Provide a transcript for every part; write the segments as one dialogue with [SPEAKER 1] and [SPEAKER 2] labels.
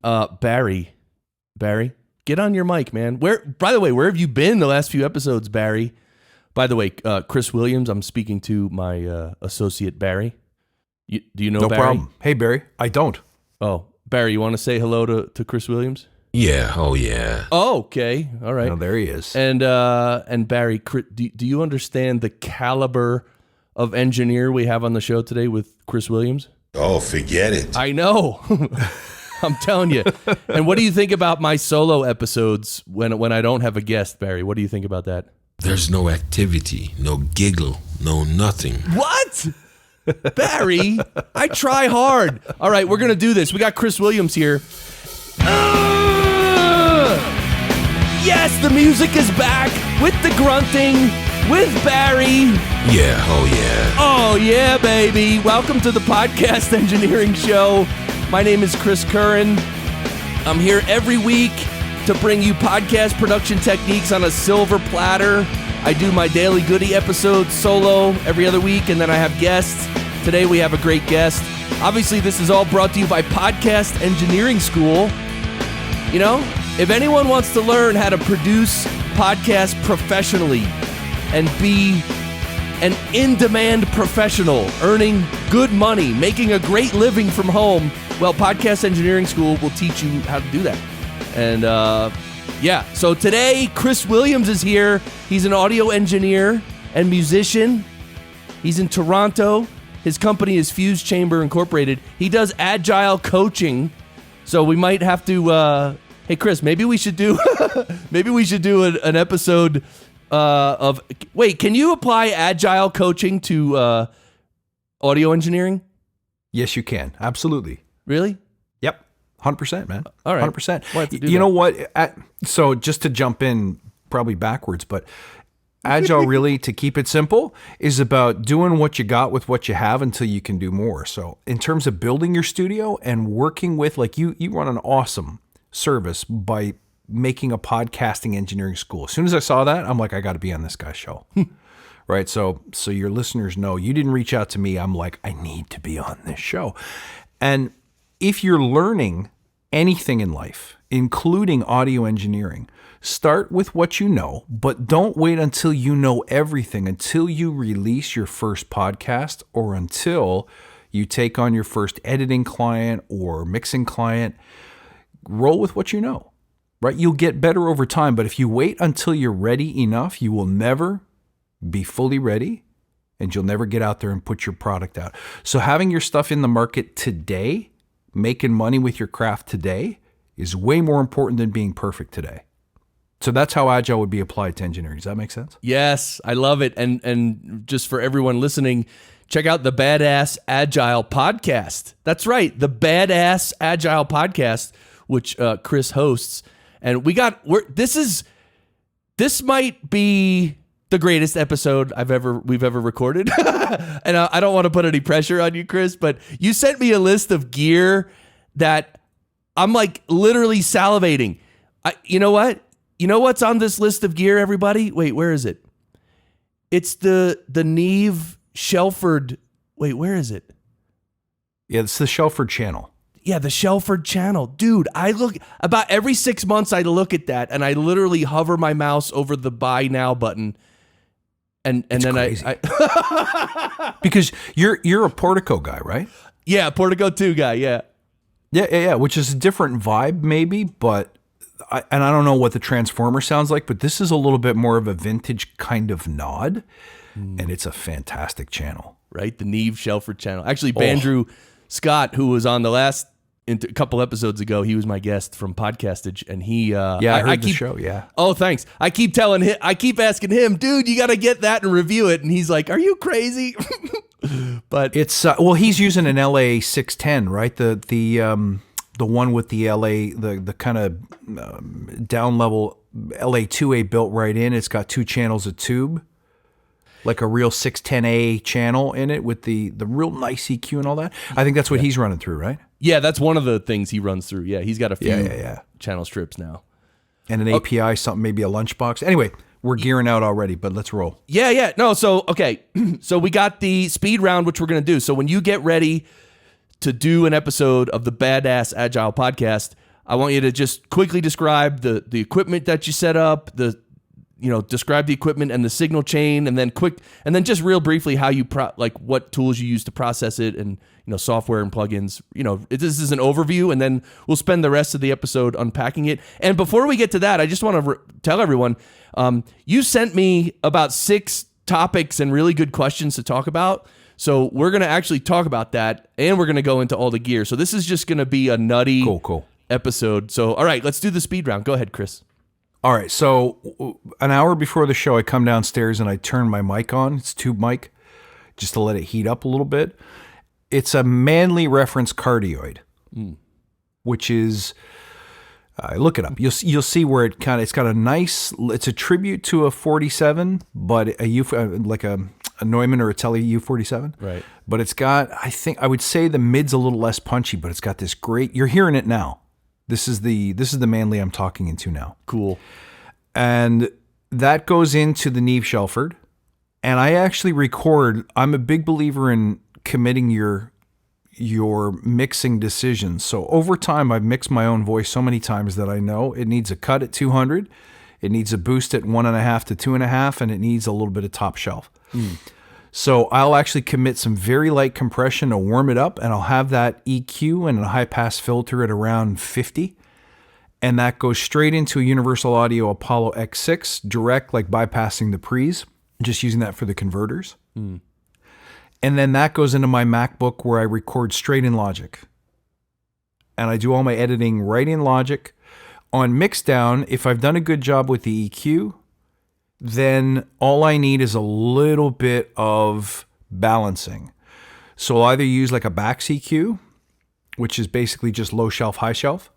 [SPEAKER 1] Barry, get on your mic, man. By the way, where have you been the last few episodes, Barry? By the way, Chris Williams, I'm speaking to my associate, Barry. Do you know Barry? No problem.
[SPEAKER 2] Hey, Barry. I don't.
[SPEAKER 1] Oh, Barry, you want to say hello to Chris Williams?
[SPEAKER 3] Yeah. Oh, yeah.
[SPEAKER 1] Oh, okay. All right.
[SPEAKER 2] Oh, there he is.
[SPEAKER 1] And Barry, do you understand the caliber of engineer we have on the show today with Chris Williams?
[SPEAKER 3] Oh, forget it.
[SPEAKER 1] I know. I'm telling you. And what do you think about my solo episodes when I don't have a guest, Barry? What do you think about that?
[SPEAKER 3] There's no activity, no giggle, no nothing.
[SPEAKER 1] What? Barry, I try hard. All right, we're going to do this. We got Chris Williams here. Yes, the music is back with the grunting, with Barry.
[SPEAKER 3] Yeah, oh yeah.
[SPEAKER 1] Oh yeah, baby. Welcome to the Podcast Engineering Show. My name is Chris Curran. I'm here every week to bring you podcast production techniques on a silver platter. I do my Daily Goodie episodes solo every other week, and then I have guests. Today we have a great guest. Obviously, this is all brought to you by Podcast Engineering School. You know, if anyone wants to learn how to produce podcasts professionally and be an in-demand professional, earning good money, making a great living from home, well, Podcast Engineering School will teach you how to do that. And so today, Chris Williams is here. He's an audio engineer and musician. He's in Toronto. His company is Fuse Chamber Incorporated. He does agile coaching. So we might have to, hey Chris, maybe we should do an episode of, wait, can you apply agile coaching to audio engineering?
[SPEAKER 2] Yes, you can. Absolutely.
[SPEAKER 1] Really?
[SPEAKER 2] Yep. 100%, man.
[SPEAKER 1] All right.
[SPEAKER 2] 100%. You know what? So just to jump in probably backwards, but agile really, to keep it simple, is about doing what you got with what you have until you can do more. So in terms of building your studio and working with, like you run an awesome service by making a podcasting engineering school. As soon as I saw that, I'm like, I got to be on this guy's show. Right? So your listeners know you didn't reach out to me. I'm like, I need to be on this show. And if you're learning anything in life, including audio engineering, start with what you know, but don't wait until you know everything, until you release your first podcast or until you take on your first editing client or mixing client. Roll with what you know, right? You'll get better over time, but if you wait until you're ready enough, you will never be fully ready and you'll never get out there and put your product out. So having your stuff in the market today, making money with your craft today, is way more important than being perfect today. So that's how Agile would be applied to engineering. Does that make sense?
[SPEAKER 1] Yes, I love it. And just for everyone listening, check out the Badass Agile podcast. That's right, the Badass Agile podcast, which Chris hosts. And this might be the greatest episode we've ever recorded. And I don't want to put any pressure on you, Chris, but you sent me a list of gear that I'm like literally salivating. You know what? You know what's on this list of gear, everybody? Wait, where is it? It's the Neve Shelford. Wait, where is it?
[SPEAKER 2] Yeah, it's the Shelford channel.
[SPEAKER 1] Yeah, the Shelford channel. Dude, I look about every 6 months I look at that and I literally hover my mouse over the buy now button. And then crazy.
[SPEAKER 2] I because you're a Portico guy, right?
[SPEAKER 1] Yeah, Portico 2 guy, yeah.
[SPEAKER 2] Yeah, which is a different vibe maybe, but I don't know what the Transformer sounds like, but this is a little bit more of a vintage kind of nod, and it's a fantastic channel.
[SPEAKER 1] Right, the Neve Shelford channel. Actually, Bandrew Scott, who was on the last a couple episodes ago, he was my guest from Podcastage, and he
[SPEAKER 2] I heard the show. Yeah.
[SPEAKER 1] Oh, thanks. I keep asking him, dude, you got to get that and review it, and he's like, "Are you crazy?" But
[SPEAKER 2] it's he's using an LA610, right? The one with the the kind of down level LA2A built right in. It's got 2 channels of tube, like a real 610A channel in it with the real nice EQ and all that. I think that's what he's running through, right?
[SPEAKER 1] Yeah, that's one of the things he runs through. Yeah, he's got a few channel strips now.
[SPEAKER 2] And an API, something, maybe a lunchbox. Anyway, we're gearing out already, but let's roll.
[SPEAKER 1] Yeah. No, so, okay. So we got the speed round, which we're going to do. So when you get ready to do an episode of the Badass Agile podcast, I want you to just quickly describe the equipment that you set up, describe the equipment and the signal chain, and then just real briefly how you what tools you use to process it, and software and plugins. This is an overview, and then we'll spend the rest of the episode unpacking it. And before we get to that, I just want to tell everyone, you sent me about 6 topics and really good questions to talk about. So we're going to actually talk about that, and we're going to go into all the gear. So this is just going to be a nutty episode. So, all right, let's do the speed round. Go ahead, Chris.
[SPEAKER 2] All right, so an hour before the show, I come downstairs and I turn my mic on. It's tube mic, just to let it heat up a little bit. It's a Manley reference Cardioid, which is, look it up. You'll see where it's got a nice, it's a tribute to a 47, but like a Neumann or a Tele U47.
[SPEAKER 1] Right.
[SPEAKER 2] But it's got, I would say the mid's a little less punchy, but it's got this great, you're hearing it now. This is the Manley I'm talking into now.
[SPEAKER 1] Cool.
[SPEAKER 2] And that goes into the Neve Shelford. And I actually record, I'm a big believer in committing your mixing decisions. So over time, I've mixed my own voice so many times that I know it needs a cut at 200, it needs a boost at 1.5 to 2.5, and it needs a little bit of top shelf. So I'll actually commit some very light compression to warm it up, and I'll have that EQ and a high pass filter at around 50. And that goes straight into a Universal Audio Apollo X6 direct, like bypassing the pre's, just using that for the converters. And then that goes into my MacBook where I record straight in Logic. And I do all my editing right in Logic. On Mixdown, if I've done a good job with the EQ, then all I need is a little bit of balancing. So I'll either use like a back EQ, which is basically just low shelf, high shelf,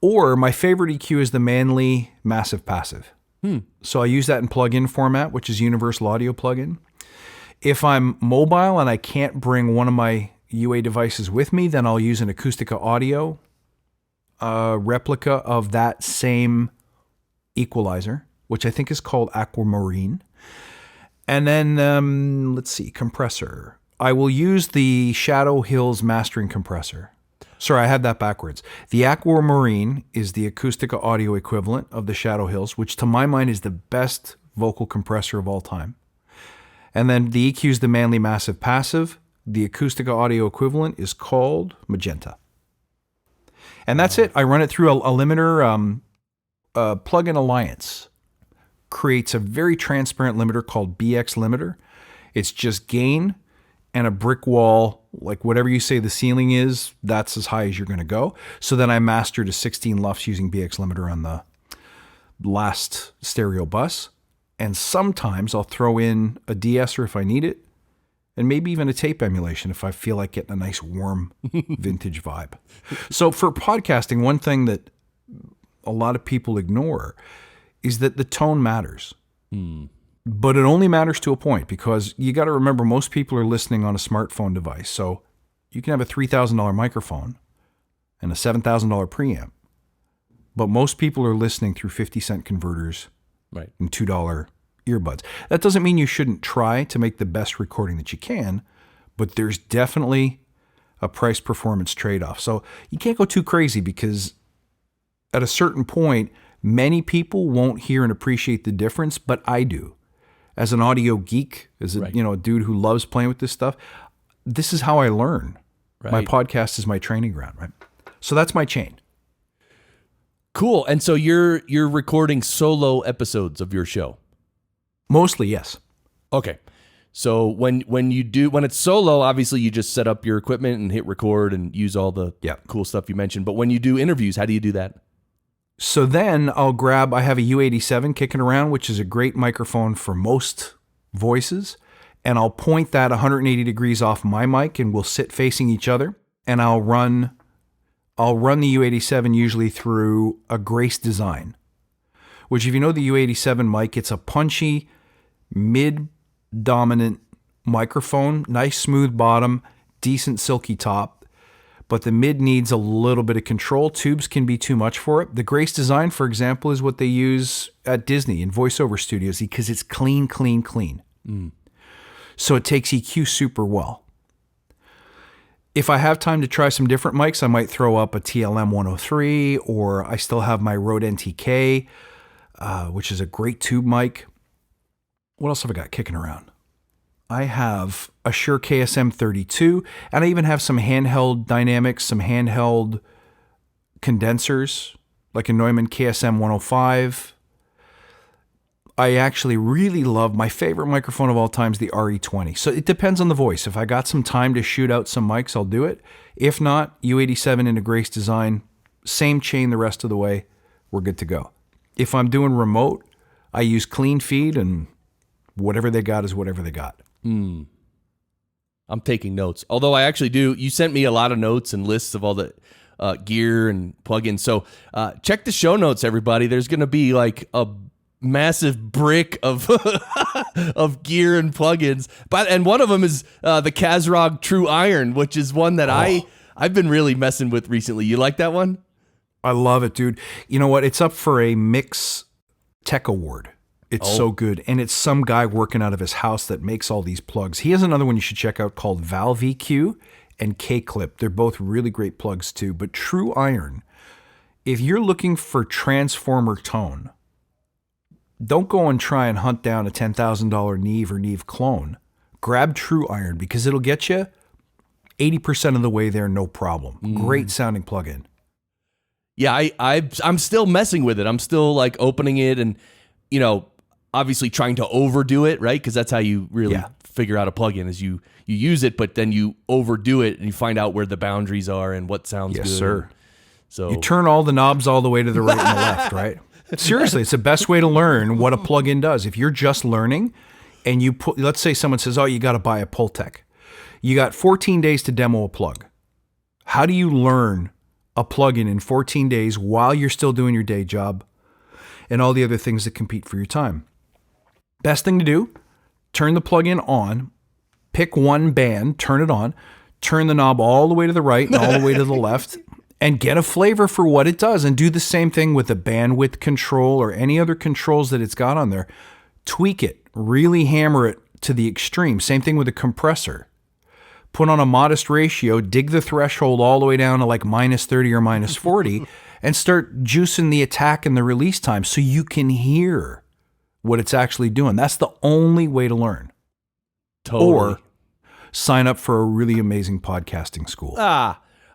[SPEAKER 2] or my favorite EQ is the Manley Massive Passive. So I use that in plugin format, which is Universal Audio plugin. If I'm mobile and I can't bring one of my UA devices with me, then I'll use an Acoustica Audio replica of that same equalizer, which I think is called Aquamarine. And then, let's see, compressor. I will use the Shadow Hills mastering compressor. Sorry, I had that backwards. The Aquamarine is the Acoustica Audio equivalent of the Shadow Hills, which to my mind is the best vocal compressor of all time. And then the EQ is the Manley Massive Passive. The Acoustica Audio equivalent is called Magenta. And that's it. I run it through a limiter. Plugin Alliance creates a very transparent limiter called BX limiter. It's just gain and a brick wall, like whatever you say the ceiling is, that's as high as you're going to go. So then I mastered a 16 LUFS using BX limiter on the last stereo bus. And sometimes I'll throw in a de-esser if I need it, and maybe even a tape emulation if I feel like getting a nice warm vintage vibe. So for podcasting, one thing that a lot of people ignore is that the tone matters. But it only matters to a point, because you got to remember most people are listening on a smartphone device. So you can have a $3,000 microphone and a $7,000 preamp, but most people are listening through 50-cent converters and $2 earbuds. That doesn't mean you shouldn't try to make the best recording that you can, but there's definitely a price-performance trade-off. So you can't go too crazy, because at a certain point, many people won't hear and appreciate the difference, but I do. As an audio geek, as a a dude who loves playing with this stuff, this is how I learn. My podcast is my training ground, right? So that's my chain.
[SPEAKER 1] Cool. And so you're recording solo episodes of your show?
[SPEAKER 2] Mostly, yes.
[SPEAKER 1] Okay. So when it's solo, obviously you just set up your equipment and hit record and use all the cool stuff you mentioned. But when you do interviews, how do you do that?
[SPEAKER 2] So then I have a U87 kicking around, which is a great microphone for most voices. And I'll point that 180 degrees off my mic, and we'll sit facing each other. And I'll run the U87 usually through a Grace Design, which, if you know the U87 mic, it's a punchy, mid-dominant microphone, nice smooth bottom, decent silky top. But the mid needs a little bit of control. Tubes can be too much for it. The Grace Design, for example, is what they use at Disney in voiceover studios, because it's clean, clean, clean. So it takes EQ super well. If I have time to try some different mics, I might throw up a TLM 103, or I still have my Rode NTK, which is a great tube mic. What else have I got kicking around? I have a Shure KSM 32, and I even have some handheld dynamics, some handheld condensers, like a Neumann KSM 105. I actually really love, my favorite microphone of all time is the RE20. So it depends on the voice. If I got some time to shoot out some mics, I'll do it. If not, U87 into Grace Design, same chain the rest of the way, we're good to go. If I'm doing remote, I use clean feed, and whatever they got is whatever they got.
[SPEAKER 1] I'm taking notes. Although I actually do, you sent me a lot of notes and lists of all the gear and plugins. So check the show notes, everybody. There's going to be like a massive brick of of gear and plugins, and one of them is the Kazrog TrueIron, which is one that I've been really messing with recently. You like that one?
[SPEAKER 2] I love it, dude. You know what? It's up for a Mix Tech Award. It's so good, and it's some guy working out of his house that makes all these plugs. He has another one you should check out called Valve EQ and K-Clip. They're both really great plugs too. But TrueIron, if you're looking for transformer tone, don't go and try and hunt down a $10,000 Neve or Neve clone. Grab TrueIron, because it'll get you 80% of the way there, no problem. Great sounding plugin.
[SPEAKER 1] Yeah, I'm still messing with it. I'm still like opening it and, you know, obviously trying to overdo it, right? Because that's how you really figure out a plugin, is you use it, but then you overdo it and you find out where the boundaries are and what sounds good.
[SPEAKER 2] Yes, sir.
[SPEAKER 1] So
[SPEAKER 2] you turn all the knobs all the way to the right and the left, right? Seriously, it's the best way to learn what a plugin does. If you're just learning and you put, let's say someone says, oh, you got to buy a Pultec. You got 14 days to demo a plug. How do you learn a plugin in 14 days while you're still doing your day job and all the other things that compete for your time? Best thing to do, turn the plugin on, pick one band, turn it on, turn the knob all the way to the right and all the way to the left, and get a flavor for what it does. And do the same thing with the bandwidth control or any other controls that it's got on there. Tweak it, really hammer it to the extreme. Same thing with a compressor. Put on a modest ratio, dig the threshold all the way down to like -30 or -40, and start juicing the attack and the release time so you can hear what it's actually doing. That's the only way to learn.
[SPEAKER 1] Totally.
[SPEAKER 2] Or sign up for a really amazing podcasting school.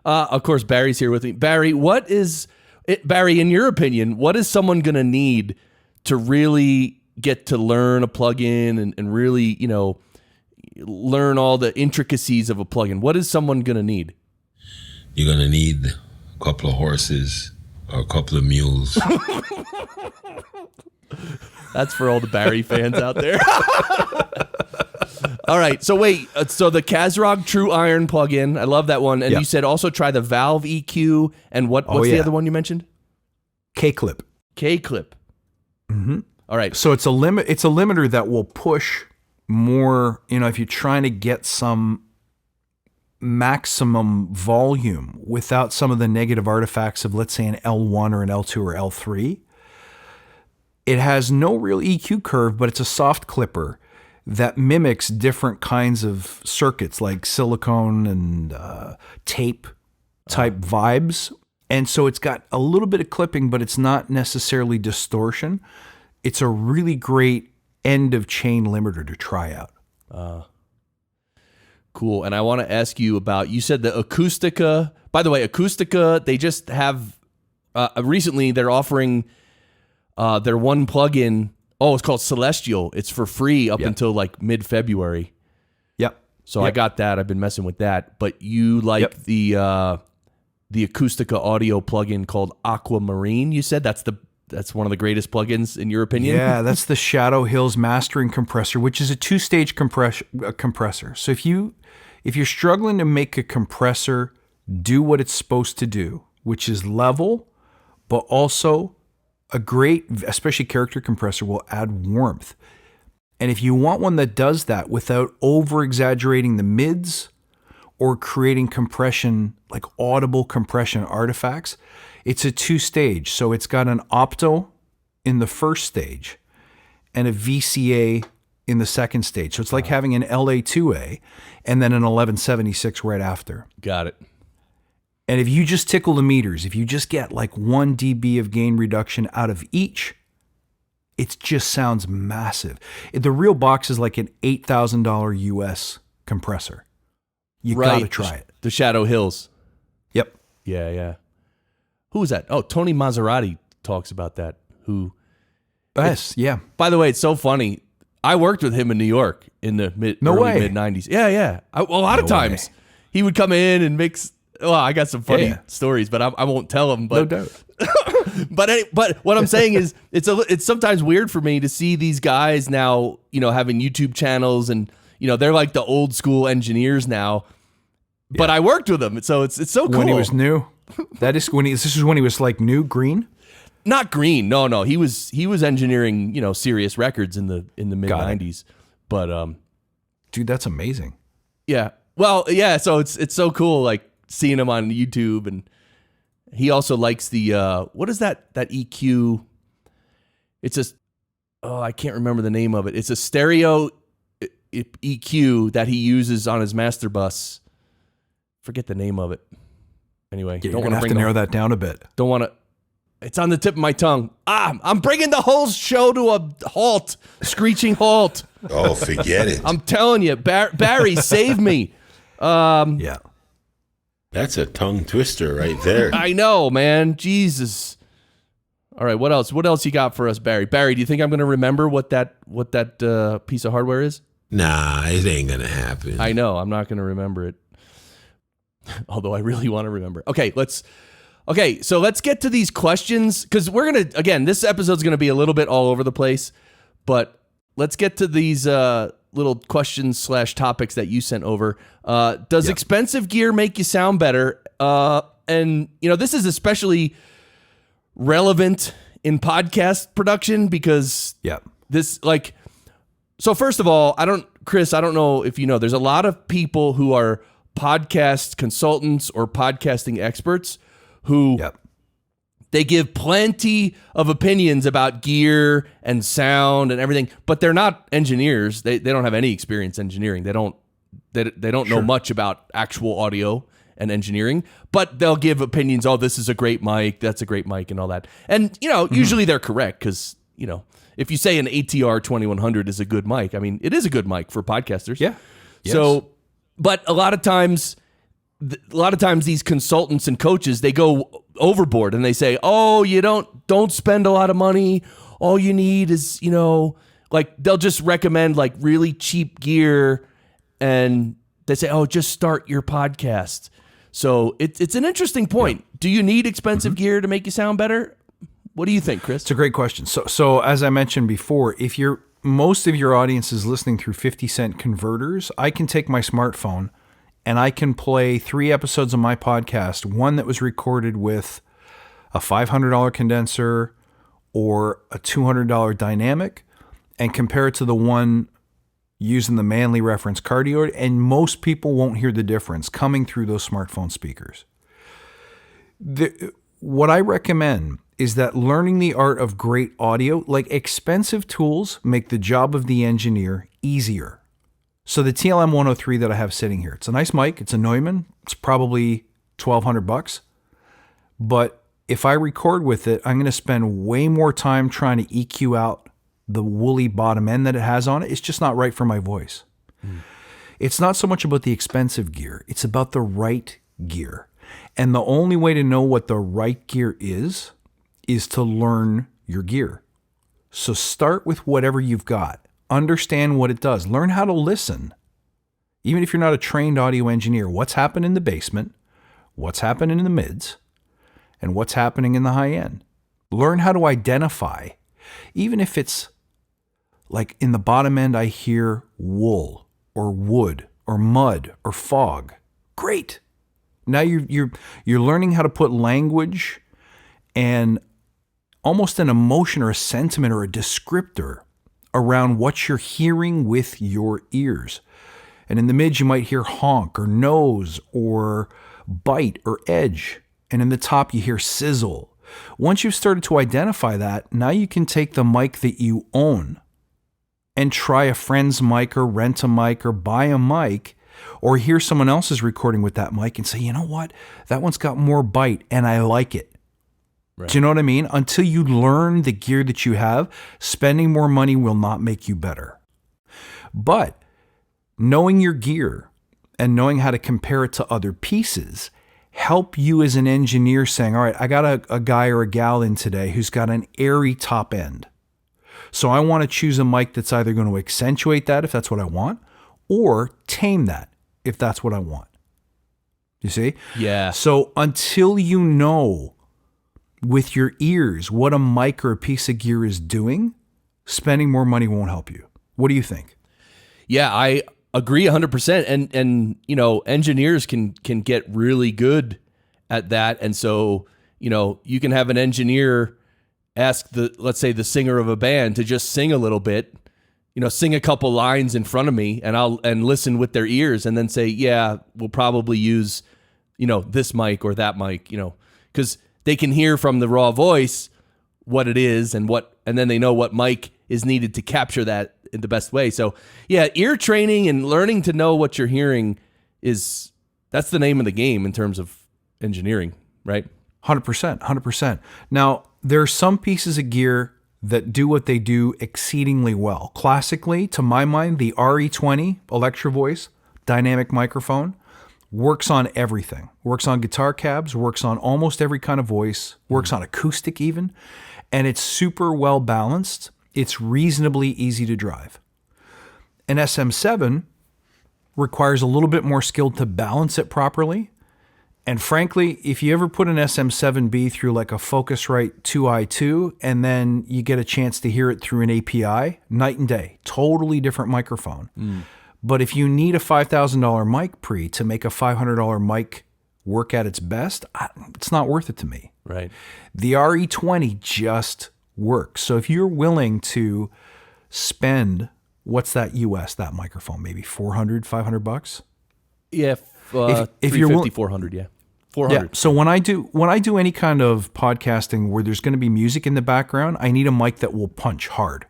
[SPEAKER 1] Of course, Barry's here with me. Barry, Barry, in your opinion, what is someone going to need to really get to learn a plugin and really, you know, learn all the intricacies of a plugin? What is someone going to need?
[SPEAKER 3] You're going to need a couple of horses or a couple of mules.
[SPEAKER 1] That's for all the Barry fans out there. All right. So wait. So the Kazrog TrueIron plugin, I love that one. And you said also try the Valve EQ and what's the other one you mentioned?
[SPEAKER 2] K-Clip.
[SPEAKER 1] K-Clip.
[SPEAKER 2] Mm-hmm.
[SPEAKER 1] All right.
[SPEAKER 2] So it's a limiter that will push more. You know, if you're trying to get some maximum volume without some of the negative artifacts of, let's say, an L1 or an L2 or L3. It has no real EQ curve, but it's a soft clipper that mimics different kinds of circuits like silicone and tape type vibes. And so it's got a little bit of clipping, but it's not necessarily distortion. It's a really great end of chain limiter to try out.
[SPEAKER 1] Cool. And I want to ask you about, you said the Acustica. By the way, Acustica, they just have, recently they're offering their one plugin. Oh, it's called Celestial. It's for free up until like mid-February.
[SPEAKER 2] Yep.
[SPEAKER 1] So I got that. I've been messing with that. But you like the Acustica audio plugin called Aquamarine, you said? That's one of the greatest plugins in your opinion?
[SPEAKER 2] Yeah, that's the Shadow Hills Mastering Compressor, which is a two-stage compressor. So if you're struggling to make a compressor do what it's supposed to do, which is level, but also a great, especially character compressor, will add warmth. And if you want one that does that without over-exaggerating the mids or creating compression, like audible compression artifacts, it's a two-stage. So it's got an opto in the first stage and a VCA in the second stage. So it's like having an LA2A and then an 1176 right after.
[SPEAKER 1] Got it.
[SPEAKER 2] And if you just tickle the meters, if you just get like 1 dB of gain reduction out of each, it just sounds massive. The real box is like an $8,000 US compressor. You got to try it.
[SPEAKER 1] The Shadow Hills.
[SPEAKER 2] Yep.
[SPEAKER 1] Yeah. Who was that? Oh, Tony Maserati talks about that.
[SPEAKER 2] Yes, yeah.
[SPEAKER 1] By the way, it's so funny. I worked with him in New York in the mid 90s. Yeah. A lot of times he would come in and mix. Well, I got some funny stories, but I won't tell them. But,
[SPEAKER 2] no doubt.
[SPEAKER 1] but what I'm saying is, it's sometimes weird for me to see these guys now, having YouTube channels, and they're like the old school engineers now. Yeah. But I worked with them, so it's so cool.
[SPEAKER 2] When he was new, this is when he was like new green.
[SPEAKER 1] Not green, no. He was engineering, Sirius Records in the mid 90s. But
[SPEAKER 2] dude, that's amazing.
[SPEAKER 1] Yeah. Well, yeah. So it's so cool, like seeing him on YouTube, and he also likes the what is that EQ? It's I can't remember the name of it. It's a stereo EQ that he uses on his master bus. Forget the name of it. Anyway,
[SPEAKER 2] you're gonna have to narrow that down a bit.
[SPEAKER 1] Don't want to. It's on the tip of my tongue. I'm bringing the whole show to a halt, screeching halt.
[SPEAKER 3] Oh, forget it.
[SPEAKER 1] I'm telling you, Barry, save me.
[SPEAKER 2] Yeah.
[SPEAKER 3] That's a tongue twister right there.
[SPEAKER 1] I know, man. Jesus. All right, what else? What else you got for us, Barry? Barry, do you think I'm going to remember what that piece of hardware is?
[SPEAKER 3] Nah, it ain't going to happen.
[SPEAKER 1] I know. I'm not going to remember it. Although I really want to remember. Okay, so let's get to these questions, because we're going to, again, this episode's going to be a little bit all over the place, but let's get to these little questions / topics that you sent over. Does expensive gear make you sound better? And, this is especially relevant in podcast production because this, so first of all, Chris, I don't know if you know, there's a lot of people who are podcast consultants or podcasting experts who they give plenty of opinions about gear and sound and everything, but they're not engineers. They don't have any experience engineering. They don't know much about actual audio and engineering, but they'll give opinions. Oh, this is a great mic. That's a great mic and all that. And, usually they're correct because, if you say an ATR 2100 is a good mic, I mean, it is a good mic for podcasters.
[SPEAKER 2] Yeah. Yes.
[SPEAKER 1] So, but a lot of times these consultants and coaches, they go overboard and they say, oh, you don't spend a lot of money. All you need is, they'll just recommend like really cheap gear, and they say, oh, just start your podcast. So it's an interesting point. Do you need expensive gear to make you sound better? What do you think, Chris?
[SPEAKER 2] It's a great question. So as I mentioned before, if most of your audience is listening through 50-cent converters, I can take my smartphone and I can play 3 episodes of my podcast, one that was recorded with a $500 condenser or a $200 dynamic, and compare it to the one using the Manley reference Cardioid, and most people won't hear the difference coming through those smartphone speakers. What I recommend is that learning the art of great audio, like expensive tools, make the job of the engineer easier. So the TLM 103 that I have sitting here, it's a nice mic. It's a Neumann. It's probably $1,200. But if I record with it, I'm going to spend way more time trying to EQ out the woolly bottom end that it has on it. It's just not right for my voice. It's not so much about the expensive gear. It's about the right gear. And the only way to know what the right gear is to learn your gear. So start with whatever you've got. Understand what it does. Learn how to listen. Even if you're not a trained audio engineer, what's happening in the basement, what's happening in the mids, and what's happening in the high end. Learn how to identify. Even if it's like in the bottom end, I hear wool or wood or mud or fog. Great. Now you're learning how to put language and almost an emotion or a sentiment or a descriptor around what you're hearing with your ears. And in the mids, you might hear honk or nose or bite or edge. And in the top, you hear sizzle. Once you've started to identify that, now you can take the mic that you own and try a friend's mic or rent a mic or buy a mic or hear someone else's recording with that mic and say, you know what, that one's got more bite and I like it. Right. Do you know what I mean? Until you learn the gear that you have, spending more money will not make you better. But knowing your gear and knowing how to compare it to other pieces help you as an engineer saying, all right, I got a guy or a gal in today who's got an airy top end. So I want to choose a mic that's either going to accentuate that if that's what I want, or tame that if that's what I want. You see?
[SPEAKER 1] Yeah.
[SPEAKER 2] So until you know with your ears what a mic or a piece of gear is doing, spending more money won't help you. What do you think?
[SPEAKER 1] Yeah, I agree 100%. And you know, engineers can get really good at that. And so, you know, you can have an engineer ask let's say the singer of a band to just sing a little bit, you know, sing a couple lines in front of me and listen with their ears and then say, yeah, we'll probably use, you know, this mic or that mic, you know, because they can hear from the raw voice what it is and then they know what mic is needed to capture that in the best way. So yeah, ear training and learning to know what you're hearing that's the name of the game in terms of engineering, right?
[SPEAKER 2] 100%. Now, there are some pieces of gear that do what they do exceedingly well. Classically, to my mind, the RE20 Electro Voice dynamic microphone works on everything. Works on guitar cabs, works on almost every kind of voice, works on acoustic even, and it's super well balanced. It's reasonably easy to drive. An SM7 requires a little bit more skill to balance it properly. And frankly, if you ever put an SM7B through like a Focusrite 2i2 and then you get a chance to hear it through an API, night and day, totally different microphone. But if you need a $5,000 mic pre to make a $500 mic work at its best, it's not worth it to me.
[SPEAKER 1] Right.
[SPEAKER 2] The RE20 just works. So if you're willing to spend, what's that US, that microphone, maybe $400, $500?
[SPEAKER 1] Yeah. If you're 400, yeah. 400.
[SPEAKER 2] Yeah. So when I do any kind of podcasting where there's going to be music in the background, I need a mic that will punch hard.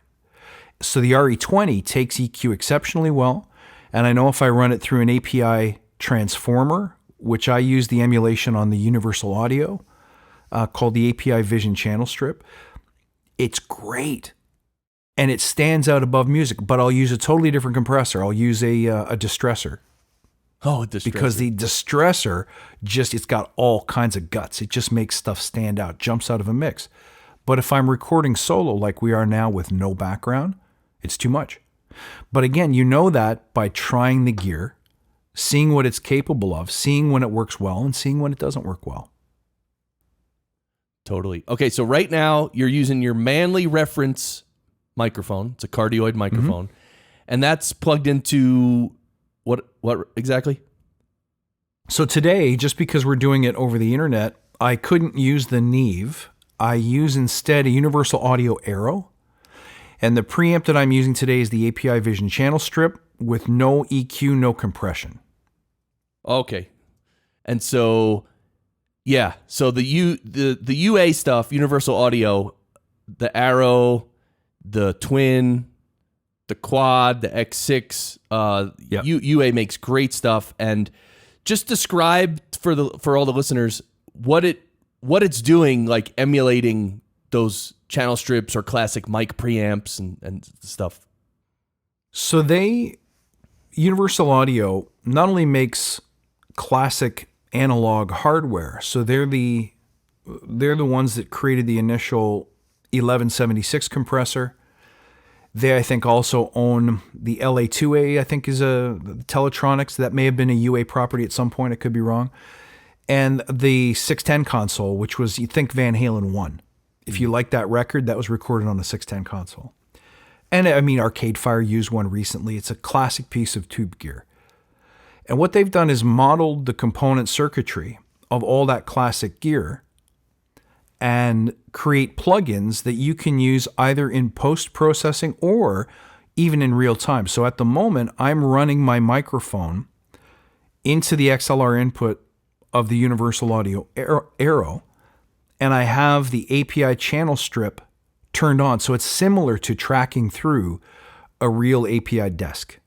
[SPEAKER 2] So the RE20 takes EQ exceptionally well. And I know if I run it through an API transformer, which I use the emulation on the Universal Audio, called the API Vision Channel Strip, it's great. And it stands out above music, but I'll use a totally different compressor. I'll use a distressor.
[SPEAKER 1] Oh, a distressor.
[SPEAKER 2] Because the distressor it's got all kinds of guts. It just makes stuff stand out, jumps out of a mix. But if I'm recording solo like we are now with no background, it's too much. But again, you know that by trying the gear, seeing what it's capable of, seeing when it works well and seeing when it doesn't work well.
[SPEAKER 1] Totally. Okay, so right now you're using your Manley reference microphone. It's a cardioid microphone. And that's plugged into what exactly? So
[SPEAKER 2] today, just because we're doing it over the internet, I couldn't use the Neve. I use instead a Universal Audio Aero. And the preamp that I'm using today is the API Vision Channel Strip with no EQ, no compression.
[SPEAKER 1] Okay. And so, yeah. So the UA stuff, Universal Audio, the Aero, the Twin, the Quad, the X6, UA makes great stuff. And just describe for all the listeners what it's doing, like emulating those channel strips or classic mic preamps and stuff.
[SPEAKER 2] So Universal Audio not only makes classic analog hardware, so they're the ones that created the initial 1176 compressor. They, I think, also own the LA2A, I think is a Teletronics. That may have been a UA property at some point. I could be wrong. And the 610 console, which was, you think Van Halen 1. If you like that record, that was recorded on the 610 console. And I mean, Arcade Fire used one recently. It's a classic piece of tube gear. And what they've done is modeled the component circuitry of all that classic gear and create plugins that you can use either in post-processing or even in real time. So at the moment, I'm running my microphone into the XLR input of the Universal Audio Aero, and I have the API channel strip turned on. So it's similar to tracking through a real API desk.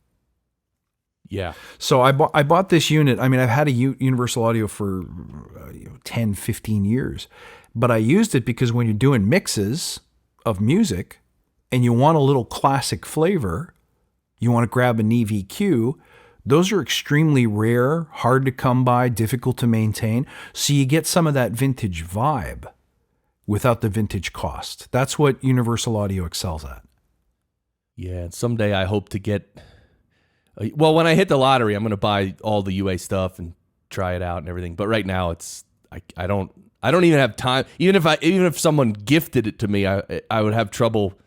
[SPEAKER 1] Yeah.
[SPEAKER 2] So I bought this unit. I mean, I've had a Universal Audio for 10, 15 years, but I used it because when you're doing mixes of music and you want a little classic flavor, you want to grab a Neve EQ. Those are extremely rare, hard to come by, difficult to maintain. So you get some of that vintage vibe without the vintage cost. That's what Universal Audio excels at.
[SPEAKER 1] Yeah, and someday I hope to get... Well, when I hit the lottery, I'm going to buy all the UA stuff and try it out and everything. But right now, it's I don't even have time. Even if someone gifted it to me, I would have trouble,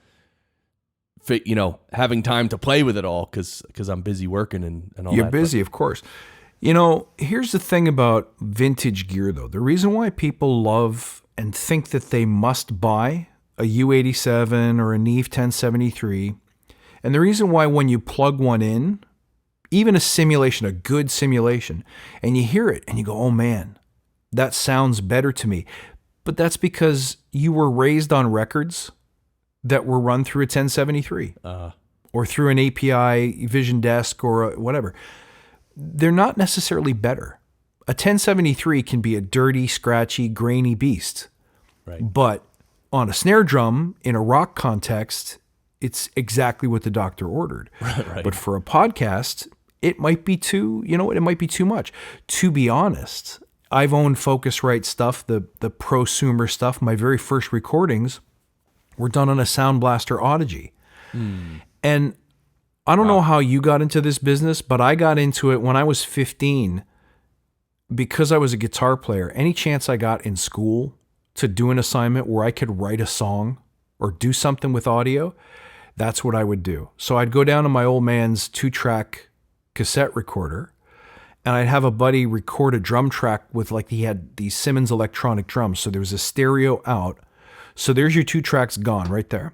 [SPEAKER 1] having time to play with it all because I'm busy working and all that.
[SPEAKER 2] You're busy, of course. Here's the thing about vintage gear, though. The reason why people love and think that they must buy a U87 or a Neve 1073, and the reason why when you plug one in, even a good simulation, and you hear it and you go, oh man, that sounds better to me. But that's because you were raised on records that were run through a 1073 or through an API Vision Desk or whatever. They're not necessarily better. A 1073 can be a dirty, scratchy, grainy beast.
[SPEAKER 1] Right.
[SPEAKER 2] But on a snare drum in a rock context, it's exactly what the doctor ordered.
[SPEAKER 1] Right.
[SPEAKER 2] But for a podcast, it might be it might be too much. To be honest, I've owned Focusrite stuff, the prosumer stuff. My very first recordings were done on a Sound Blaster Audigy. And I don't know how you got into this business, but I got into it when I was 15 because I was a guitar player. Any chance I got in school to do an assignment where I could write a song or do something with audio, that's what I would do. So I'd go down to my old man's 2-track cassette recorder, and I'd have a buddy record a drum track with he had these Simmons electronic drums. So there was a stereo out. So there's your 2 tracks gone right there.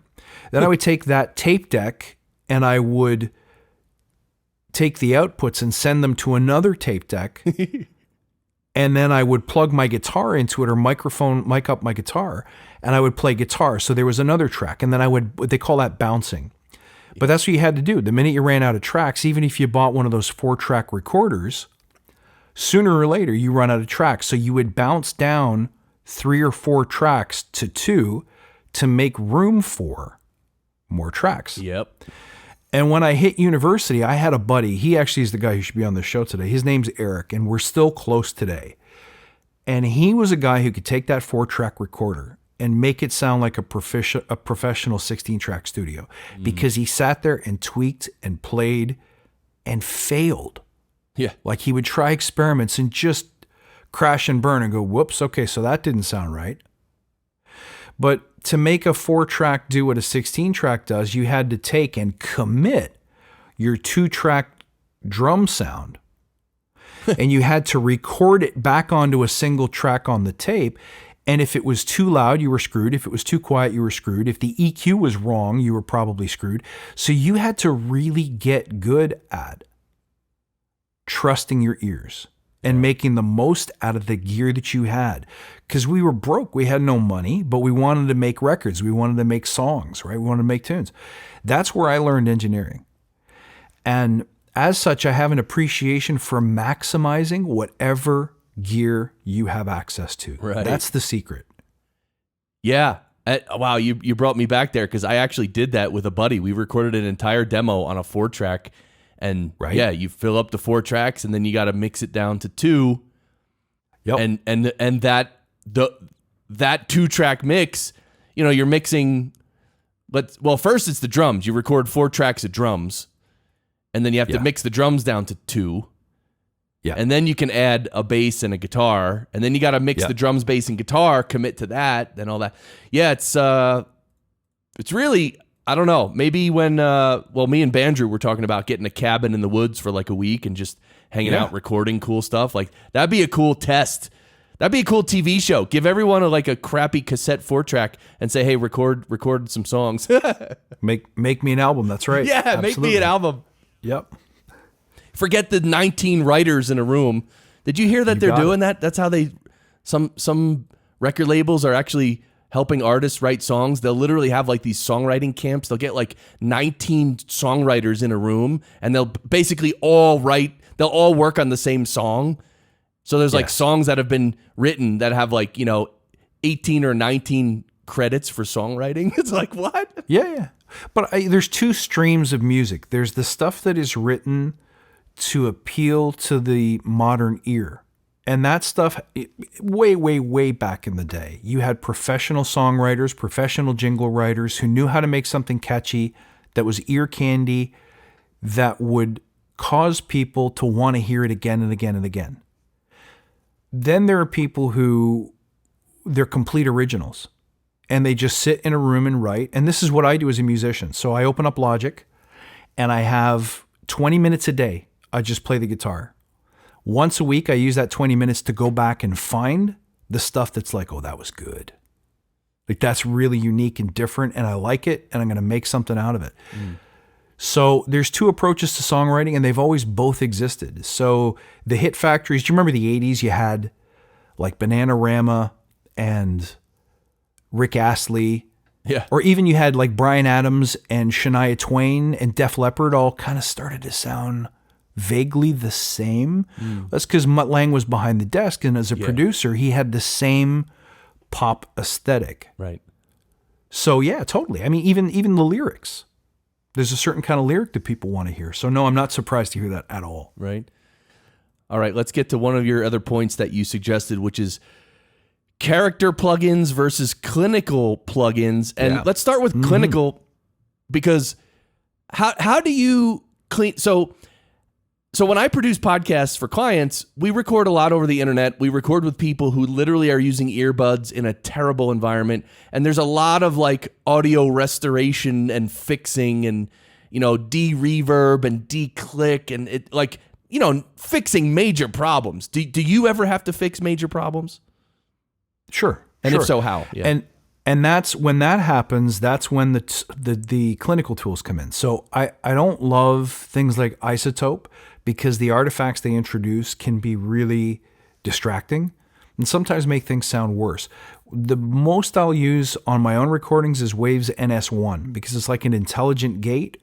[SPEAKER 2] Then I would take that tape deck and I would take the outputs and send them to another tape deck. And then I would plug my guitar into it or mic up my guitar, and I would play guitar. So there was another track, and then they call that bouncing. But that's what you had to do. The minute you ran out of tracks, even if you bought one of those 4-track recorders, sooner or later you run out of tracks. So you would bounce down 3 or 4 tracks to 2 to make room for more tracks.
[SPEAKER 1] Yep.
[SPEAKER 2] And when I hit university, I had a buddy. He actually is the guy who should be on the show today. His name's Eric, and we're still close today. And he was a guy who could take that 4-track recorder and make it sound like a professional 16-track studio because he sat there and tweaked and played and failed.
[SPEAKER 1] Yeah.
[SPEAKER 2] Like he would try experiments and just crash and burn and go, whoops, okay, so that didn't sound right. But to make a 4-track do what a 16-track does, you had to take and commit your 2-track drum sound. And you had to record it back onto a single track on the tape. And if it was too loud, you were screwed. If it was too quiet, you were screwed. If the EQ was wrong, you were probably screwed. So you had to really get good at trusting your ears and making the most out of the gear that you had. Because we were broke. We had no money, but we wanted to make records. We wanted to make songs, right? We wanted to make tunes. That's where I learned engineering. And as such, I have an appreciation for maximizing whatever gear you have access to.
[SPEAKER 1] Right.
[SPEAKER 2] That's the secret.
[SPEAKER 1] Yeah. Wow, you brought me back there because I actually did that with a buddy. We recorded an entire demo on a 4-track. And yeah, you fill up the 4 tracks and then you got to mix it down to 2. Yep. And that 2-track mix, you're mixing. First it's the drums. You record 4 tracks of drums, and then you have to mix the drums down to 2. Yeah. And then you can add a bass and a guitar, and then you got to mix the drums, bass, and guitar, commit to that, and all that. Yeah, it's really, I don't know, maybe when, me and Bandrew were talking about getting a cabin in the woods for like a week and just hanging out, recording cool stuff. Like, that'd be a cool test. That'd be a cool TV show. Give everyone a crappy cassette 4-track and say, hey, record some songs.
[SPEAKER 2] Make me an album. That's right.
[SPEAKER 1] Yeah,
[SPEAKER 2] Absolutely.
[SPEAKER 1] Make me an album.
[SPEAKER 2] Yep.
[SPEAKER 1] Forget the 19 writers in a room. Did you hear that they're doing that? That's how some record labels are actually helping artists write songs. They'll literally have like these songwriting camps. They'll get like 19 songwriters in a room, and they'll basically all work on the same song. So there's like songs that have been written that have like, 18 or 19 credits for songwriting. It's like, what?
[SPEAKER 2] Yeah. But there's two streams of music. There's the stuff that is written to appeal to the modern ear. And that stuff, way, way, way back in the day, you had professional songwriters, professional jingle writers who knew how to make something catchy that was ear candy that would cause people to want to hear it again and again and again. Then there are people who, they're complete originals. And they just sit in a room and write. And this is what I do as a musician. So I open up Logic and I have 20 minutes a day. I just play the guitar. Once a week, I use that 20 minutes to go back and find the stuff that's like, oh, that was good. Like, that's really unique and different, and I like it, and I'm going to make something out of it. So there's two approaches to songwriting, and they've always both existed. So the hit factories, do you remember the 80s? You had like Bananarama and Rick Astley.
[SPEAKER 1] Yeah.
[SPEAKER 2] Or even you had like Bryan Adams and Shania Twain and Def Leppard all kind of started to sound vaguely the same. That's because Mutt Lange was behind the desk, and as a producer, he had the same pop aesthetic.
[SPEAKER 1] Right.
[SPEAKER 2] So yeah, totally. I mean, even the lyrics. There's a certain kind of lyric that people want to hear. So no, I'm not surprised to hear that at all.
[SPEAKER 1] Right. All right, let's get to one of your other points that you suggested, which is character plugins versus clinical plugins. And let's start with clinical, because how do you clean? So when I produce podcasts for clients, we record a lot over the internet. We record with people who literally are using earbuds in a terrible environment. And there's a lot of like audio restoration and fixing and, de-reverb and de-click and it like, fixing major problems. Do you ever have to fix major problems?
[SPEAKER 2] Sure.
[SPEAKER 1] And if so, how? Yeah.
[SPEAKER 2] And that's when that happens, that's when the clinical tools come in. So I don't love things like Isotope, because the artifacts they introduce can be really distracting and sometimes make things sound worse. The most I'll use on my own recordings is Waves NS1, because it's like an intelligent gate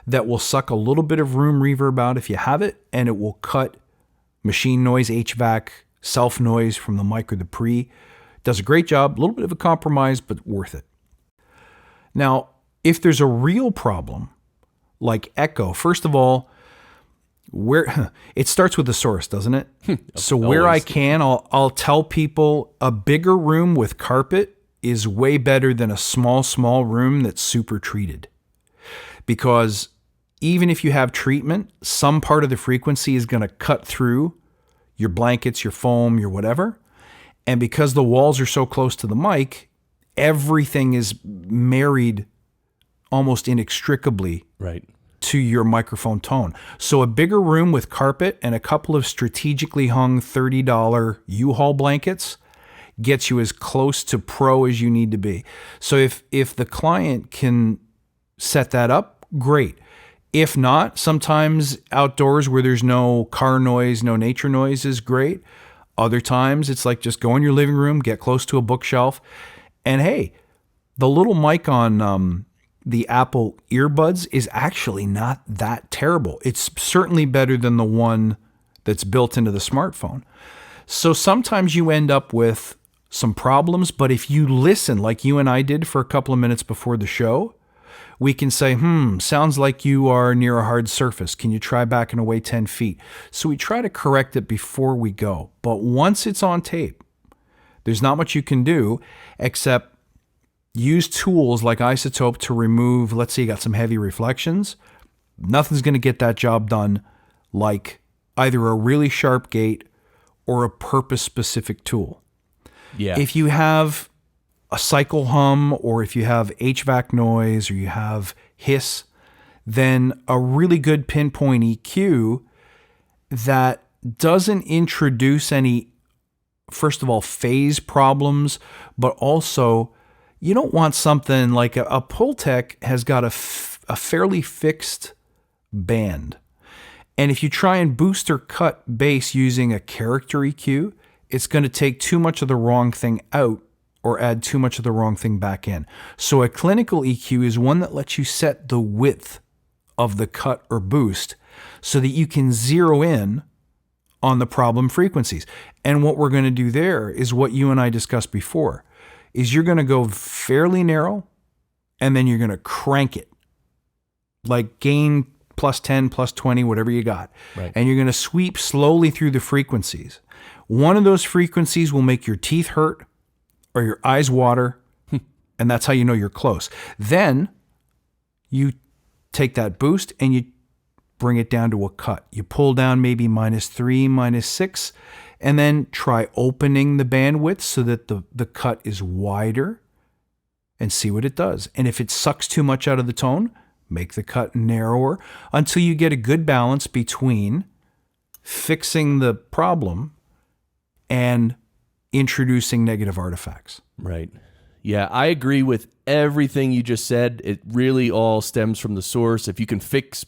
[SPEAKER 2] that will suck a little bit of room reverb out if you have it, and it will cut machine noise, HVAC, self noise from the mic or the pre. Does a great job, a little bit of a compromise, but worth it. Now, if there's a real problem, like echo, first of all, where it starts with the source, doesn't it? So where I can, I'll tell people a bigger room with carpet is way better than a small room that's super treated. Because even if you have treatment, some part of the frequency is going to cut through your blankets, your foam, your whatever. And because the walls are so close to the mic, everything is married almost inextricably to your microphone tone. So a bigger room with carpet and a couple of strategically hung $30 U-Haul blankets gets you as close to pro as you need to be. So if the client can set that up, great. If not, sometimes outdoors where there's no car noise, no nature noise is great. Other times it's like just go in your living room, get close to a bookshelf. And hey, the little mic on the Apple earbuds is actually not that terrible. It's certainly better than the one that's built into the smartphone. So sometimes you end up with some problems, but if you listen like you and I did for a couple of minutes before the show, we can say, sounds like you are near a hard surface. Can you try backing away 10 feet? So we try to correct it before we go. But once it's on tape, there's not much you can do except use tools like Isotope to remove, let's say you got some heavy reflections. Nothing's going to get that job done like either a really sharp gate or a purpose-specific tool.
[SPEAKER 1] Yeah.
[SPEAKER 2] If you have a cycle hum, or if you have HVAC noise, or you have hiss, then a really good pinpoint EQ that doesn't introduce any, first of all, phase problems, but also you don't want something like a Pultec has got a fairly fixed band. And if you try and boost or cut bass using a character EQ, it's going to take too much of the wrong thing out or add too much of the wrong thing back in. So a clinical EQ is one that lets you set the width of the cut or boost so that you can zero in on the problem frequencies. And what we're going to do there is what you and I discussed before, is you're going to go fairly narrow and then you're going to crank it. Like gain plus 10, plus 20, whatever you got.
[SPEAKER 1] Right.
[SPEAKER 2] And you're going to sweep slowly through the frequencies. One of those frequencies will make your teeth hurt or your eyes water, and that's how you know you're close. Then you take that boost and you bring it down to a cut. You pull down maybe -3, -6, and then try opening the bandwidth so that the cut is wider and see what it does. And if it sucks too much out of the tone, make the cut narrower until you get a good balance between fixing the problem and introducing negative artifacts.
[SPEAKER 1] Right. Yeah, I agree with everything you just said. It really all stems from the source. If you can fix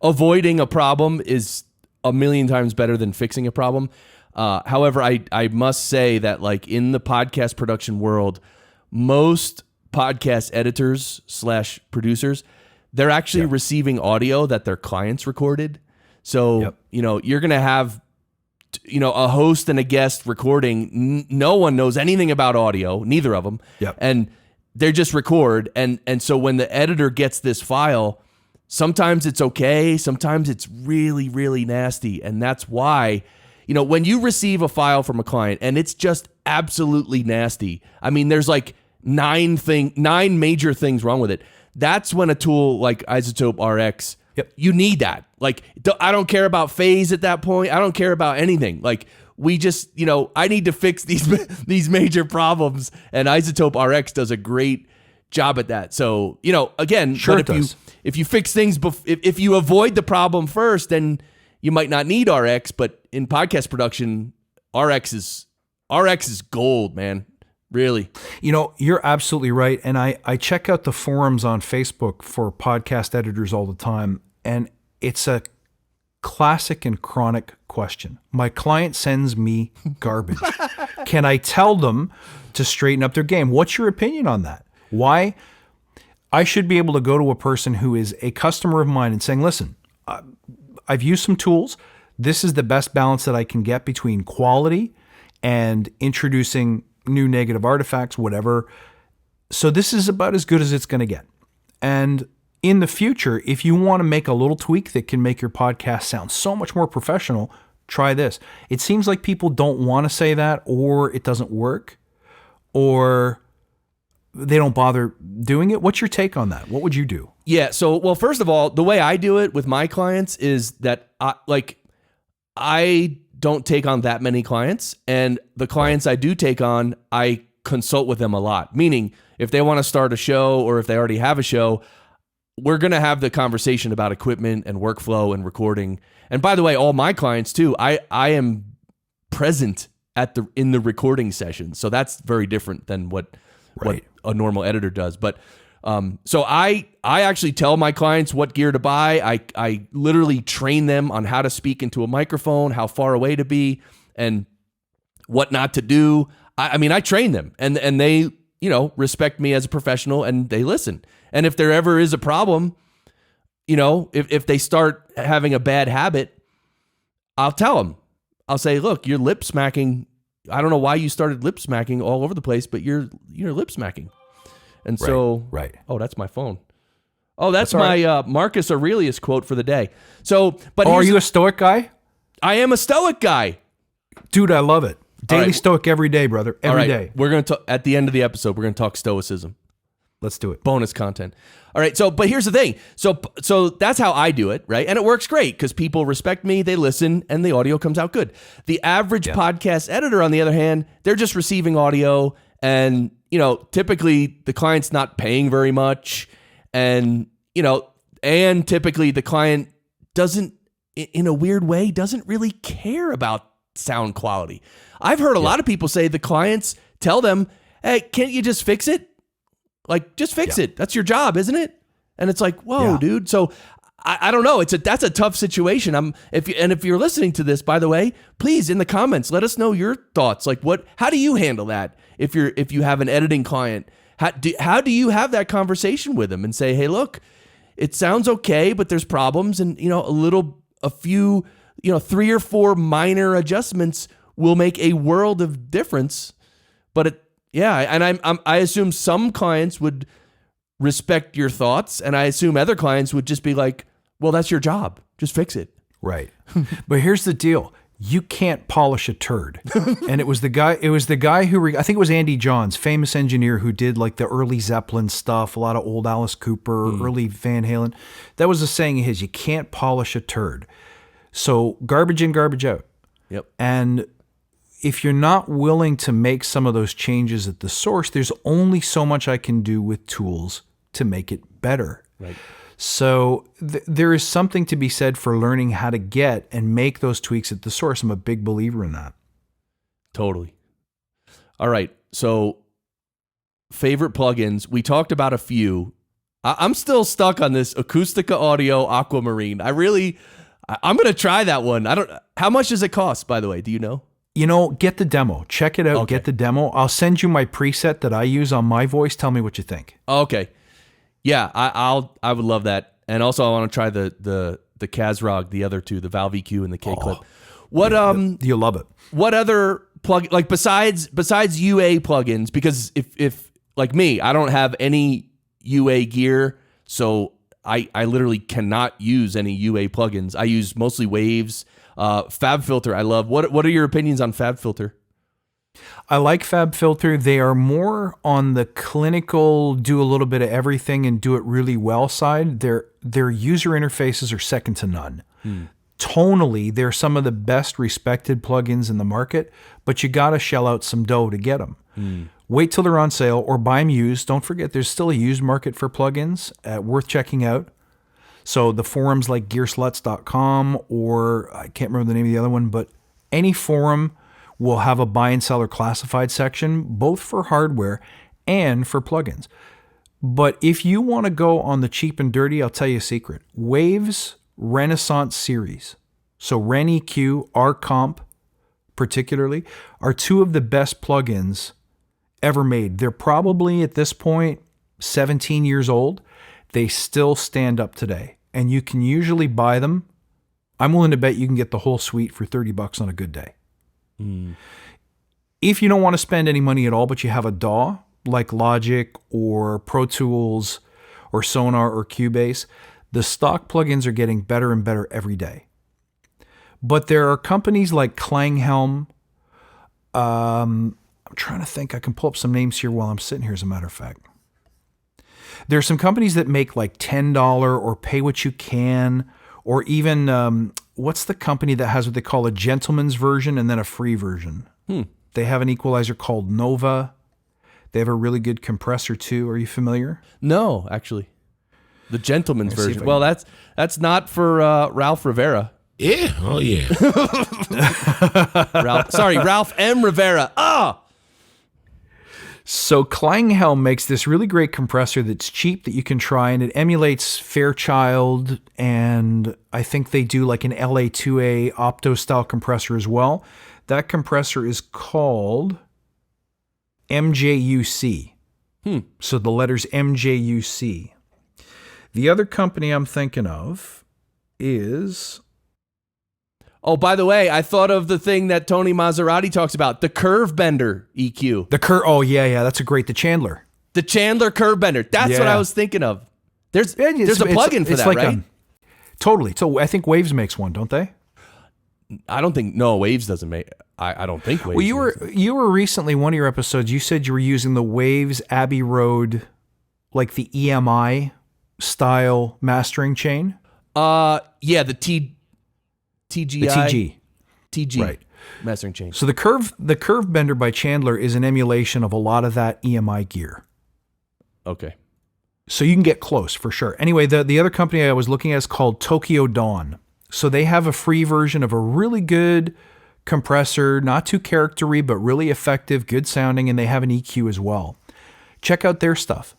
[SPEAKER 1] avoiding a problem is a million times better than fixing a problem. However, I must say that like in the podcast production world, most podcast editors / producers, they're actually receiving audio that their clients recorded. So, you're going to have, a host and a guest recording. No one knows anything about audio, neither of them.
[SPEAKER 2] Yep.
[SPEAKER 1] And they just record. And so when the editor gets this file, sometimes it's okay. Sometimes it's really, really nasty. And that's why, when you receive a file from a client and it's just absolutely nasty, I mean, there's like 9 major things wrong with it. That's when a tool like iZotope RX, you need that. Like, I don't care about phase at that point. I don't care about anything. Like, we just, I need to fix these major problems, and iZotope RX does a great job at that. So, again,
[SPEAKER 2] sure,
[SPEAKER 1] but if you fix things, if you avoid the problem first, then you might not need RX. But in podcast production, RX is gold, man. Really.
[SPEAKER 2] You're absolutely right. And I check out the forums on Facebook for podcast editors all the time. And it's a classic and chronic question. My client sends me garbage. Can I tell them to straighten up their game? What's your opinion on that? Why? I should be able to go to a person who is a customer of mine and saying, listen, I've used some tools. This is the best balance that I can get between quality and introducing new negative artifacts, whatever. So this is about as good as it's going to get. And in the future, if you want to make a little tweak that can make your podcast sound so much more professional, try this. It seems like people don't want to say that, or it doesn't work, or they don't bother doing it. What's your take on that? What would you do?
[SPEAKER 1] Yeah. So, well, first of all, the way I do it with my clients is that I don't take on that many clients, and the clients I do take on, I consult with them a lot. Meaning, if they want to start a show or if they already have a show, we're going to have the conversation about equipment and workflow and recording. And by the way, all my clients too, I am present in the recording session. So that's very different than what a normal editor does. But so I actually tell my clients what gear to buy. I literally train them on how to speak into a microphone, how far away to be, and what not to do. I mean, I train them, and they, respect me as a professional, and they listen. And if there ever is a problem, if they start having a bad habit, I'll tell them. I'll say, look, you're lip smacking. I don't know why you started lip smacking all over the place, but you're lip smacking. And so,
[SPEAKER 2] right.
[SPEAKER 1] Oh, that's my phone. Oh, that's my Marcus Aurelius quote for the day. So, but
[SPEAKER 2] are you a Stoic guy?
[SPEAKER 1] I am a Stoic guy,
[SPEAKER 2] dude. I love it. Daily Stoic every day, brother. Every day.
[SPEAKER 1] We're going to at the end of the episode, we're going to talk Stoicism.
[SPEAKER 2] Let's do it.
[SPEAKER 1] Bonus content. All right. So, but here's the thing. So that's how I do it, right? And it works great because people respect me, they listen, and the audio comes out good. The average podcast editor, on the other hand, they're just receiving audio, and typically the client's not paying very much, and and typically the client doesn't, in a weird way, doesn't really care about sound quality. I've heard a lot of people say the clients tell them, "Hey, can't you just fix it? Like, just fix it. That's your job, isn't it?" And it's like, whoa, dude. So I don't know. That's a tough situation. If you're listening to this, by the way, please in the comments, let us know your thoughts. Like, how do you handle that? if you have an editing client, how do you have that conversation with them and say, hey, look, it sounds okay, but there's problems, and a few 3 or 4 minor adjustments will make a world of difference. But I assume some clients would respect your thoughts, and I assume other clients would just be like, well, that's your job, just fix it.
[SPEAKER 2] Right. But here's the deal. You can't polish a turd. And it was the guy who, I think it was Andy Johns, famous engineer who did like the early Zeppelin stuff, a lot of old Alice Cooper, early Van Halen. That was a saying of his, you can't polish a turd. So garbage in, garbage out.
[SPEAKER 1] Yep.
[SPEAKER 2] And if you're not willing to make some of those changes at the source, there's only so much I can do with tools to make it better.
[SPEAKER 1] Right.
[SPEAKER 2] So there is something to be said for learning how to get and make those tweaks at the source. I'm a big believer in that.
[SPEAKER 1] Totally. All right. So favorite plugins. We talked about a few. I'm still stuck on this Acoustica Audio Aquamarine. I'm going to try that one. How much does it cost, by the way? Do you know?
[SPEAKER 2] Get the demo. Check it out. Okay. Get the demo. I'll send you my preset that I use on my voice. Tell me what you think.
[SPEAKER 1] Okay. Yeah, I would love that. And also I want to try the Kazrog, the other two, the Valve EQ and the K-Clip.
[SPEAKER 2] You'll love it.
[SPEAKER 1] What other plug, like besides UA plugins, because if like me, I don't have any UA gear, so I literally cannot use any UA plugins. I use mostly Waves, FabFilter. I love. What are your opinions on FabFilter?
[SPEAKER 2] I like FabFilter. They are more on the clinical, do a little bit of everything and do it really well side. Their user interfaces are second to none. Tonally, they're some of the best respected plugins in the market, but you got to shell out some dough to get them. Wait till they're on sale or buy them used. Don't forget, there's still a used market for plugins worth checking out. So the forums like gearsluts.com, or I can't remember the name of the other one, but any forum will have a buy and sell or classified section, both for hardware and for plugins. But if you want to go on the cheap and dirty, I'll tell you a secret. Waves Renaissance series, so Ren EQ, R-Comp particularly, are two of the best plugins ever made. They're probably at this point 17 years old. They still stand up today, and you can usually buy them. I'm willing to bet you can get the whole suite for $30 on a good day. If you don't want to spend any money at all, but you have a DAW like Logic or Pro Tools or Sonar or Cubase, the stock plugins are getting better and better every day. But there are companies like Klanghelm. I'm trying to think. I can pull up some names here while I'm sitting here, as a matter of fact. There are some companies that make like $10 or pay what you can, or even what's the company that has what they call a gentleman's version and then a free version? They have an equalizer called Nova. They have a really good compressor too. Are you familiar?
[SPEAKER 1] No, actually. The gentleman's version. Well, that's not for Ralph Rivera.
[SPEAKER 3] Yeah. Oh, yeah.
[SPEAKER 1] Ralph M. Rivera.
[SPEAKER 2] So Klanghelm makes this really great compressor that's cheap that you can try, and it emulates Fairchild, and I think they do like an LA2A opto-style compressor as well. That compressor is called MJUC. So the letters MJUC. The other company I'm thinking of is...
[SPEAKER 1] Oh, by the way, I thought of the thing that Tony Maserati talks about, the Curve Bender EQ.
[SPEAKER 2] Oh, yeah, that's the Chandler.
[SPEAKER 1] The Chandler Curve Bender. That's what I was thinking of. There's a plugin for that, like right?
[SPEAKER 2] Totally. So I think Waves makes one, don't they?
[SPEAKER 1] I don't think, no, Waves doesn't make, I don't think Waves.
[SPEAKER 2] Well, you were recently, one of your episodes, you said you were using the Waves Abbey Road, like the EMI style mastering chain.
[SPEAKER 1] Yeah, the TGI.
[SPEAKER 2] The TG. Right.
[SPEAKER 1] Mastering chain.
[SPEAKER 2] So the Curve Bender by Chandler is an emulation of a lot of that EMI gear.
[SPEAKER 1] Okay.
[SPEAKER 2] So you can get close for sure. Anyway, the other company I was looking at is called Tokyo Dawn. So they have a free version of a really good compressor, not too charactery, but really effective, good sounding, and they have an EQ as well. Check out their stuff.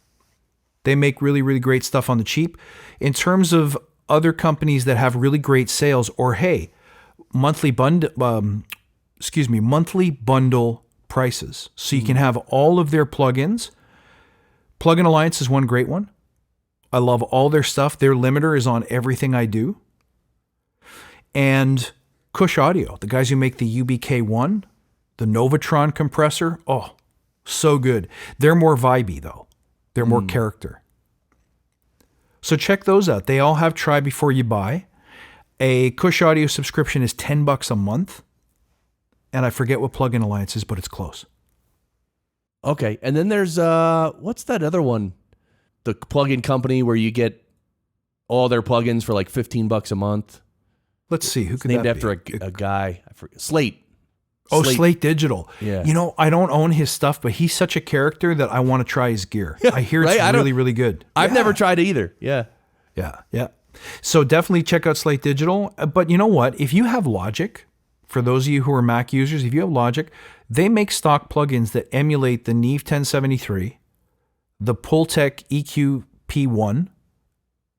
[SPEAKER 2] They make really, really great stuff on the cheap. In terms of other companies that have really great sales, or hey, monthly bundle prices. So you can have all of their plugins. Plugin Alliance is one great one. I love all their stuff. Their limiter is on everything I do. And Kush Audio, the guys who make the UBK1, the Novatron compressor. Oh, so good. They're more vibey though. They're more character. So check those out. They all have try before you buy. A Kush Audio subscription is $10 a month. And I forget what Plugin Alliance is, but it's close.
[SPEAKER 1] Okay. And then there's, what's that other one? The plugin company where you get all their plugins for like $15 a month.
[SPEAKER 2] Let's see. Who
[SPEAKER 1] It's
[SPEAKER 2] could
[SPEAKER 1] named
[SPEAKER 2] that
[SPEAKER 1] after
[SPEAKER 2] be?
[SPEAKER 1] a guy. I forget. Slate.
[SPEAKER 2] Oh, Slate Digital.
[SPEAKER 1] Yeah.
[SPEAKER 2] You know, I don't own his stuff, but he's such a character that I want to try his gear. I hear it's
[SPEAKER 1] Right?
[SPEAKER 2] really, really good.
[SPEAKER 1] I've never tried it either. Yeah.
[SPEAKER 2] Yeah. So definitely check out Slate Digital. But you know what? If you have Logic, for those of you who are Mac users, if you have Logic, they make stock plugins that emulate the Neve 1073, the Pultec EQ-P1,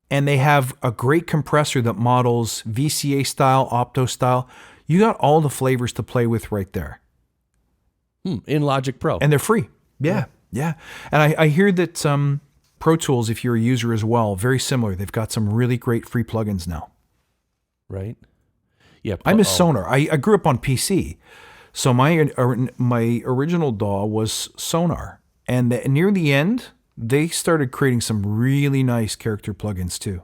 [SPEAKER 2] and they have a great compressor that models VCA style, Opto style. You got all the flavors to play with right there.
[SPEAKER 1] In Logic Pro.
[SPEAKER 2] And they're free. Yeah. And I hear that Pro Tools, if you're a user as well, very similar. They've got some really great free plugins now.
[SPEAKER 1] Right? Yeah.
[SPEAKER 2] I miss Sonar. I grew up on PC. So my original DAW was Sonar. And near the end, they started creating some really nice character plugins too.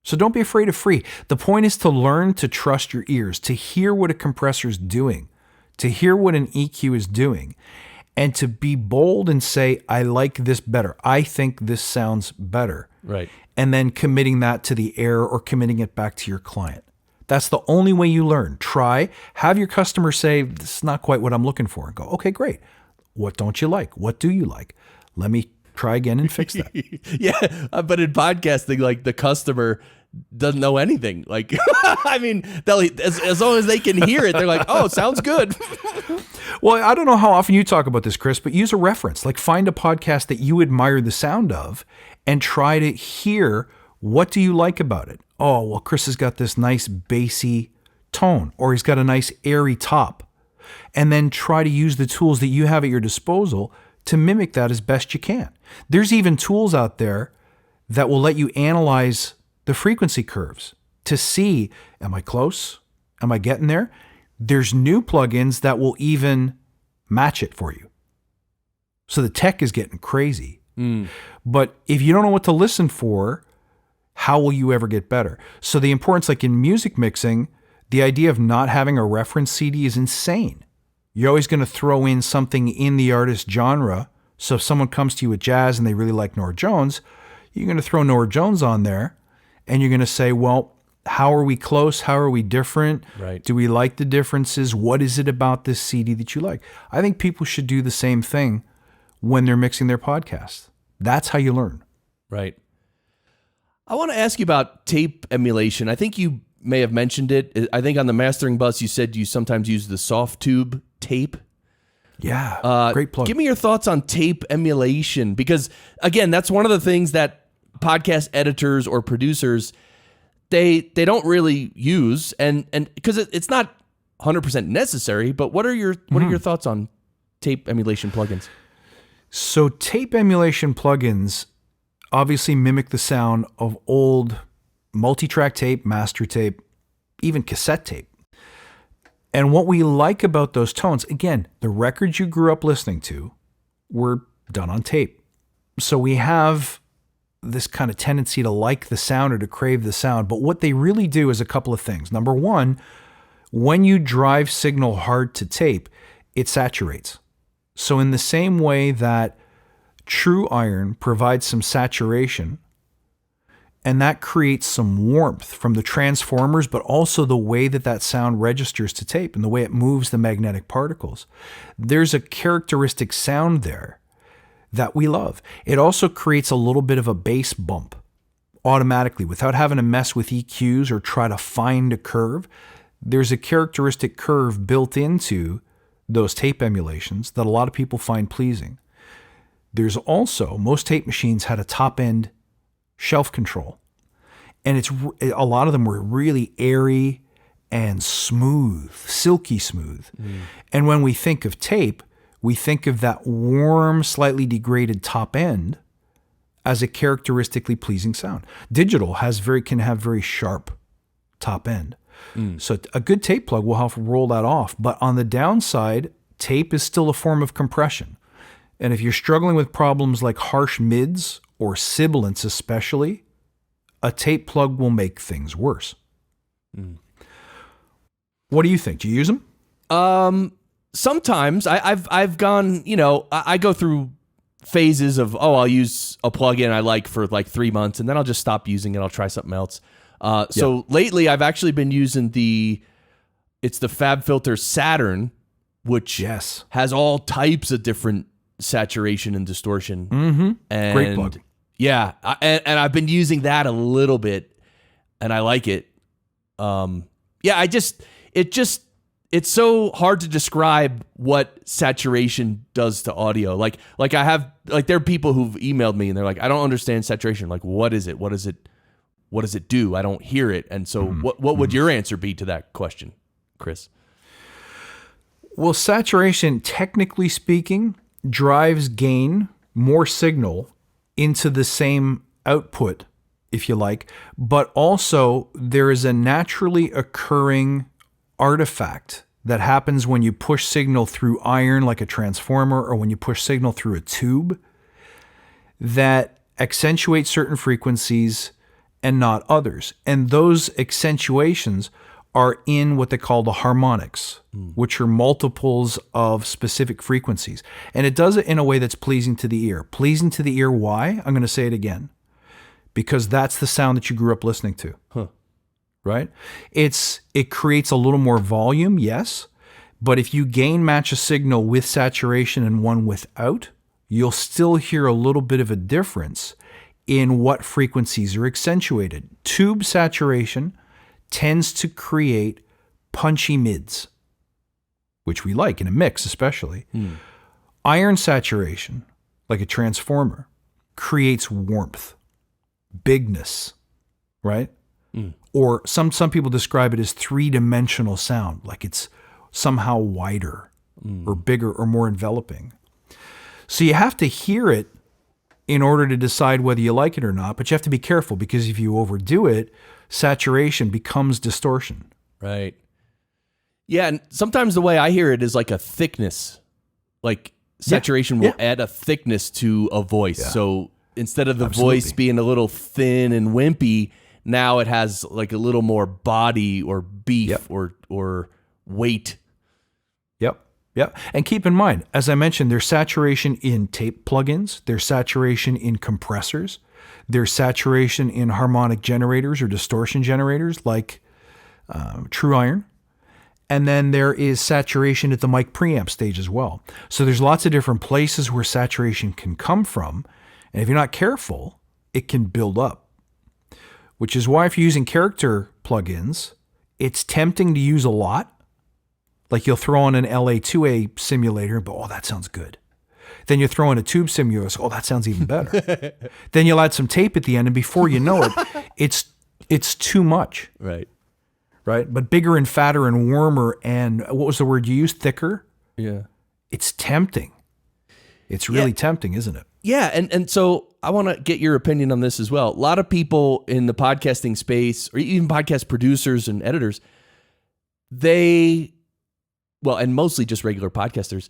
[SPEAKER 2] So don't be afraid of free. The point is to learn to trust your ears, to hear what a compressor is doing, to hear what an EQ is doing, and to be bold and say, I like this better. I think this sounds better.
[SPEAKER 1] Right.
[SPEAKER 2] And then committing that to the air or committing it back to your client. That's the only way you learn. Try, have your customer say, this is not quite what I'm looking for. And go, okay, great. What don't you like? What do you like? Let me try again and fix that.
[SPEAKER 1] Yeah, but in podcasting, like the customer doesn't know anything. Like, I mean, as long as they can hear it, they're like, oh, sounds good.
[SPEAKER 2] Well, I don't know how often you talk about this, Chris, but use a reference. Like find a podcast that you admire the sound of and try to hear what do you like about it. Oh, well, Chris has got this nice bassy tone, or he's got a nice airy top. And then try to use the tools that you have at your disposal to mimic that as best you can. There's even tools out there that will let you analyze the frequency curves to see, am I close? Am I getting there? There's new plugins that will even match it for you. So the tech is getting crazy. But if you don't know what to listen for, how will you ever get better? So the importance, like in music mixing, the idea of not having a reference CD is insane. You're always going to throw in something in the artist genre. So if someone comes to you with jazz and they really like Norah Jones, you're going to throw Norah Jones on there and you're going to say, well, how are we close? How are we different?
[SPEAKER 1] Right.
[SPEAKER 2] Do we like the differences? What is it about this CD that you like? I think people should do the same thing when they're mixing their podcast. That's how you learn.
[SPEAKER 1] Right. I want to ask you about tape emulation. I think you may have mentioned it. I think on the mastering bus, you said you sometimes use the soft tube tape.
[SPEAKER 2] Yeah, great plug.
[SPEAKER 1] Give me your thoughts on tape emulation, because again, that's one of the things that podcast editors or producers, they don't really use, and because it's not 100% necessary. But what are your thoughts on tape emulation plugins?
[SPEAKER 2] So tape emulation plugins obviously mimic the sound of old multi-track tape, master tape, even cassette tape. And what we like about those tones, again, the records you grew up listening to were done on tape. So we have this kind of tendency to like the sound or to crave the sound. But what they really do is a couple of things. Number one, when you drive signal hard to tape, it saturates. So in the same way that TrueIron provides some saturation, and that creates some warmth from the transformers, but also the way that sound registers to tape and the way it moves the magnetic particles. There's a characteristic sound there that we love. It also creates a little bit of a bass bump automatically without having to mess with EQs or try to find a curve. There's a characteristic curve built into those tape emulations that a lot of people find pleasing. There's also, most tape machines had a top-end shelf control. And a lot of them were really airy and smooth, silky smooth. And when we think of tape, we think of that warm, slightly degraded top end as a characteristically pleasing sound. Digital can have very sharp top end. So a good tape plug will help roll that off. But on the downside, tape is still a form of compression. And if you're struggling with problems like harsh mids or sibilance especially, a tape plug will make things worse. What do you think? Do you use them?
[SPEAKER 1] Sometimes I've gone, I go through phases of, I'll use a plugin I like for like 3 months and then I'll just stop using it. I'll try something else. So lately I've actually been using it's the FabFilter Saturn, which has all types of different saturation and distortion. And
[SPEAKER 2] great plug.
[SPEAKER 1] Yeah. And I've been using that a little bit and I like it. It's so hard to describe what saturation does to audio. Like there are people who've emailed me and they're like, I don't understand saturation. Like, what is it? What does it do? I don't hear it. And so what would your answer be to that question, Chris?
[SPEAKER 2] Well, saturation, technically speaking, drives gain, more signal into the same output, if you like, but also there is a naturally occurring artifact that happens when you push signal through iron like a transformer or when you push signal through a tube that accentuates certain frequencies and not others. And those accentuations are in what they call the harmonics, which are multiples of specific frequencies. And it does it in a way that's pleasing to the ear. Pleasing to the ear, why? I'm going to say it again. Because that's the sound that you grew up listening to. Right? It creates a little more volume, yes. But if you gain match a signal with saturation and one without, you'll still hear a little bit of a difference in what frequencies are accentuated. Tube saturation tends to create punchy mids, which we like in a mix especially. Iron saturation, like a transformer, creates warmth, bigness, right? Or some people describe it as three-dimensional sound, like it's somehow wider or bigger or more enveloping. So you have to hear it in order to decide whether you like it or not, but you have to be careful because if you overdo it, saturation becomes distortion.
[SPEAKER 1] Right. Yeah, and sometimes the way I hear it is like a thickness. Like saturation will add a thickness to a voice. Yeah. So instead of the voice being a little thin and wimpy, now it has like a little more body or beef or weight. Yep.
[SPEAKER 2] And keep in mind, as I mentioned, there's saturation in tape plugins, there's saturation in compressors, there's saturation in harmonic generators or distortion generators like TrueIron. And then there is saturation at the mic preamp stage as well. So there's lots of different places where saturation can come from. And if you're not careful, it can build up. Which is why if you're using character plugins, it's tempting to use a lot. Like you'll throw on an LA2A simulator, but that sounds good. Then you throw in a tube simulator, that sounds even better. Then you'll add some tape at the end, and before you know it, it's too much.
[SPEAKER 1] Right.
[SPEAKER 2] But bigger and fatter and warmer and what was the word you used? Thicker?
[SPEAKER 1] Yeah.
[SPEAKER 2] It's tempting. It's really tempting, isn't it?
[SPEAKER 1] Yeah, and so I want to get your opinion on this as well. A lot of people in the podcasting space, or even podcast producers and editors, and mostly just regular podcasters,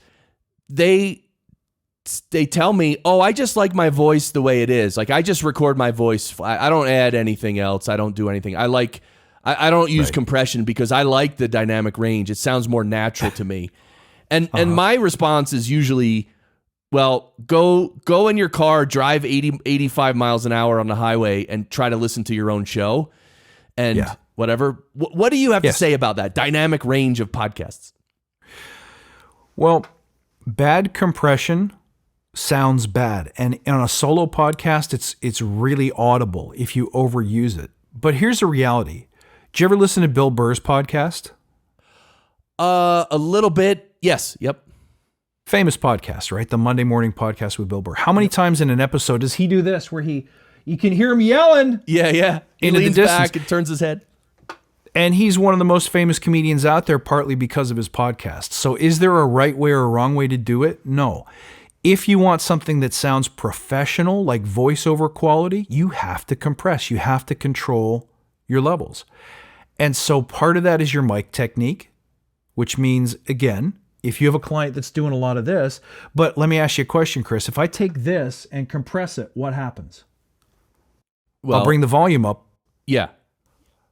[SPEAKER 1] they tell me, I just like my voice the way it is. Like I just record my voice. I don't add anything else. I don't do anything. I don't use compression because I like the dynamic range. It sounds more natural to me. And my response is usually, well, go in your car, drive 85 miles an hour on the highway and try to listen to your own show and whatever. What do you have to say about that dynamic range of podcasts?
[SPEAKER 2] Well, bad compression sounds bad. And on a solo podcast, it's really audible if you overuse it. But here's the reality. Did you ever listen to Bill Burr's podcast?
[SPEAKER 1] A little bit. Yes. Yep.
[SPEAKER 2] Famous podcast, right? The Monday morning podcast with Bill Burr. How many times in an episode does he do this where you can hear him yelling?
[SPEAKER 1] Yeah. He leans back and turns his head.
[SPEAKER 2] And he's one of the most famous comedians out there, partly because of his podcast. So is there a right way or a wrong way to do it? No. If you want something that sounds professional, like voiceover quality, you have to compress. You have to control your levels. And so part of that is your mic technique, which means, again, if you have a client that's doing a lot of this, but let me ask you a question, Chris. If I take this and compress it, what happens? Well, I'll bring the volume up.
[SPEAKER 1] Yeah.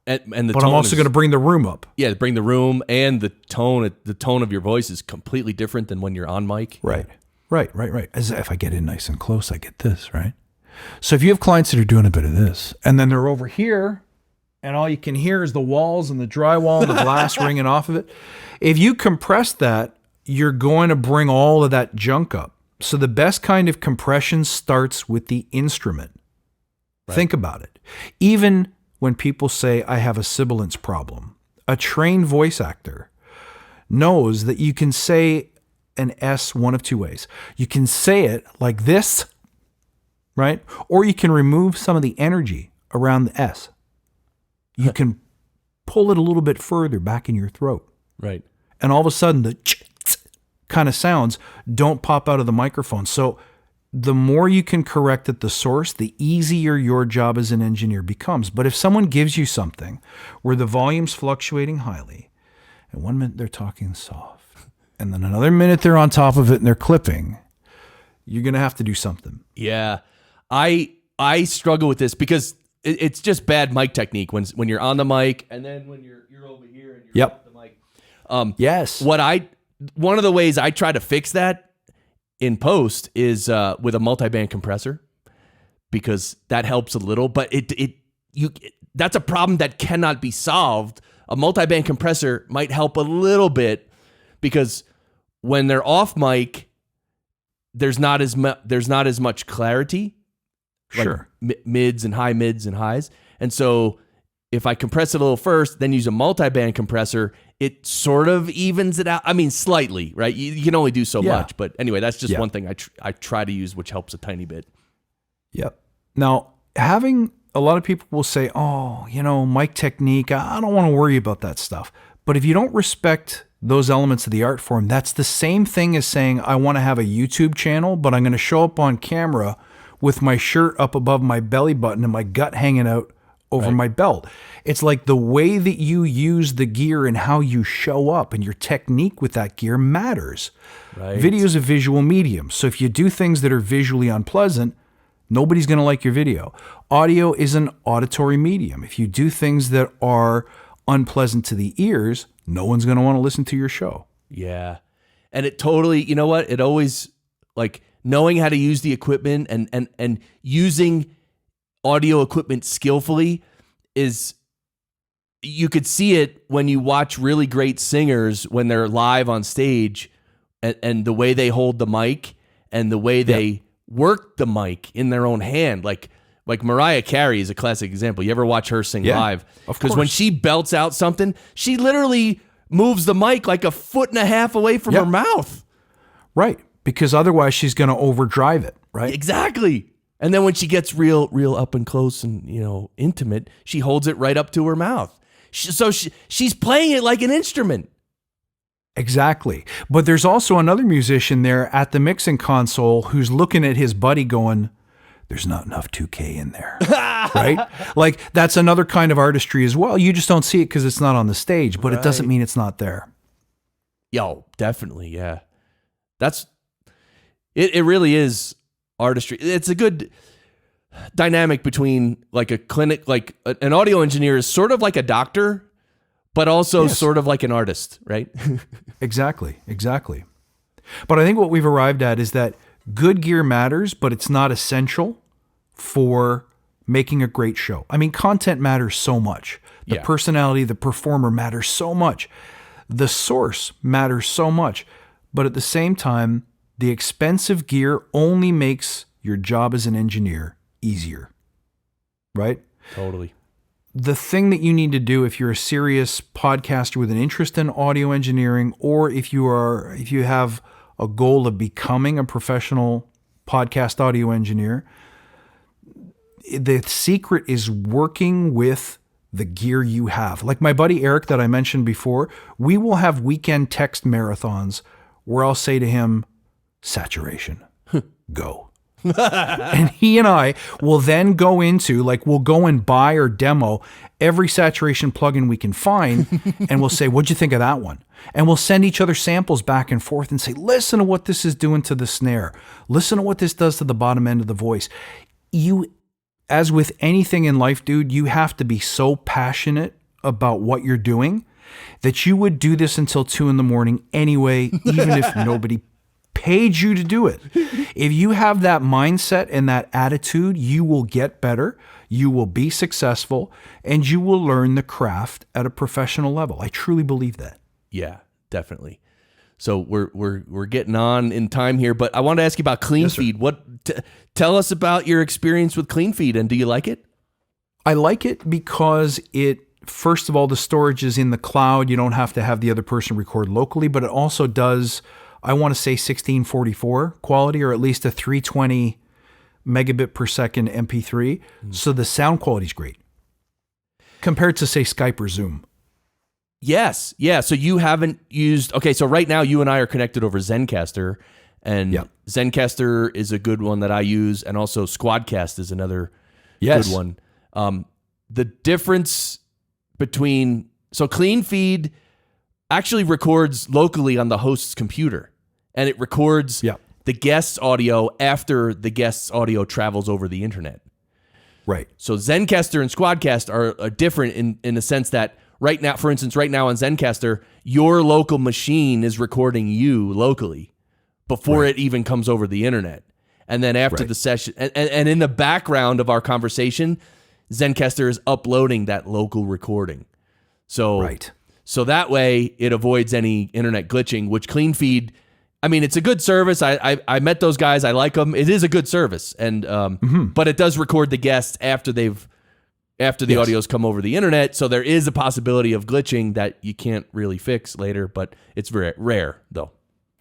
[SPEAKER 1] And
[SPEAKER 2] but I'm also going to bring the room up.
[SPEAKER 1] Yeah, bring the room, and the tone of your voice is completely different than when you're on mic.
[SPEAKER 2] Right. As if I get in nice and close, I get this, right? So if you have clients that are doing a bit of this, and then they're over here, and all you can hear is the walls and the drywall and the glass ringing off of it, if you compress that, you're going to bring all of that junk up. So the best kind of compression starts with the instrument. Right. Think about it. Even when people say, I have a sibilance problem, a trained voice actor knows that you can say an S one of two ways. You can say it like this, right? Or you can remove some of the energy around the S. You can pull it a little bit further back in your throat.
[SPEAKER 1] Right.
[SPEAKER 2] And all of a sudden the kind of sounds don't pop out of the microphone. So the more you can correct at the source, the easier your job as an engineer becomes. But if someone gives you something where the volume's fluctuating highly, and 1 minute they're talking soft, and then another minute they're on top of it and they're clipping, you're going to have to do something.
[SPEAKER 1] Yeah. I struggle with this because it's just bad mic technique when you're on the mic and then when you're over here and you're off the mic.
[SPEAKER 2] Yes.
[SPEAKER 1] One of the ways I try to fix that in post is with a multi-band compressor, because that helps a little, but that's a problem that cannot be solved. A multi-band compressor might help a little bit because when they're off mic, there's not as much clarity.
[SPEAKER 2] Sure.
[SPEAKER 1] Like mids and highs. And so if I compress it a little first, then use a multi-band compressor, it sort of evens it out. I mean, slightly, right? You can only do so much. But anyway, that's just one thing I try to use, which helps a tiny bit.
[SPEAKER 2] Yep. Now, having a lot of people will say, oh, mic technique, I don't want to worry about that stuff. But if you don't respect those elements of the art form, that's the same thing as saying, I want to have a YouTube channel, but I'm going to show up on camera with my shirt up above my belly button and my gut hanging out over my belt. It's like the way that you use the gear and how you show up and your technique with that gear matters.
[SPEAKER 1] Right.
[SPEAKER 2] Video is a visual medium. So if you do things that are visually unpleasant, nobody's going to like your video. Audio is an auditory medium. If you do things that are unpleasant to the ears, no one's going to want to listen to your show.
[SPEAKER 1] Yeah. And it totally, you know what? It always, like, knowing how to use the equipment and using audio equipment skillfully is, you could see it when you watch really great singers when they're live on stage, and the way they hold the mic and the way they work the mic in their own hand. Like Mariah Carey is a classic example. You ever watch her sing live? Because when she belts out something, she literally moves the mic like 1.5 feet away from her mouth.
[SPEAKER 2] Right. Because otherwise she's going to overdrive it, right?
[SPEAKER 1] Exactly. And then when she gets real up and close and, intimate, she holds it right up to her mouth. She's playing it like an instrument.
[SPEAKER 2] Exactly. But there's also another musician there at the mixing console who's looking at his buddy going, there's not enough 2K in there, right? Like, that's another kind of artistry as well. You just don't see it because it's not on the stage, but it doesn't mean it's not there.
[SPEAKER 1] Yo, definitely, yeah. It really is artistry. It's a good dynamic between like a clinic, like an audio engineer is sort of like a doctor, but also sort of like an artist, right?
[SPEAKER 2] Exactly. But I think what we've arrived at is that good gear matters, but it's not essential for making a great show. I mean, content matters so much. The personality, the performer matters so much. The source matters so much. But at the same time, the expensive gear only makes your job as an engineer easier, right?
[SPEAKER 1] Totally.
[SPEAKER 2] The thing that you need to do if you're a serious podcaster with an interest in audio engineering, or if you have a goal of becoming a professional podcast audio engineer, the secret is working with the gear you have. Like my buddy Eric that I mentioned before, we will have weekend text marathons where I'll say to him, saturation, go. And he and I will then go into, like, we'll go and buy or demo every saturation plugin we can find, and we'll say, what'd you think of that one? And we'll send each other samples back and forth and say, listen to what this is doing to the snare. Listen to what this does to the bottom end of the voice. As with anything in life, dude, you have to be so passionate about what you're doing that you would do this until 2 a.m. anyway, even if nobody paid you to do it. If you have that mindset and that attitude, you will get better, you will be successful, and you will learn the craft at a professional level. I truly believe that.
[SPEAKER 1] Yeah, definitely. So we're getting on in time here, but I want to ask you about Clean Feed. Tell us about your experience with Clean Feed, and do you like it?
[SPEAKER 2] I like it because first of all, the storage is in the cloud. You don't have to have the other person record locally, but it also does, I want to say 1644 quality, or at least a 320 megabit per second MP3. So the sound quality is great compared to, say, Skype or Zoom.
[SPEAKER 1] Yes. Yeah. So you haven't used, okay. So right now you and I are connected over Zencastr, and Zencastr is a good one that I use. And also Squadcast is another good one. The difference between, so Clean Feed actually records locally on the host's computer, and it records the guest's audio after the guest's audio travels over the internet.
[SPEAKER 2] Right.
[SPEAKER 1] So Zencastr and Squadcast are different in the sense that right now, for instance, right now on Zencastr, your local machine is recording you locally before it even comes over the internet. And then after the session, and in the background of our conversation, Zencastr is uploading that local recording. So, so that way it avoids any internet glitching, which Clean Feed, I mean, it's a good service. I met those guys. I like them. It is a good service. And, but it does record the guests after the audio's come over the internet. So there is a possibility of glitching that you can't really fix later, but it's very rare though.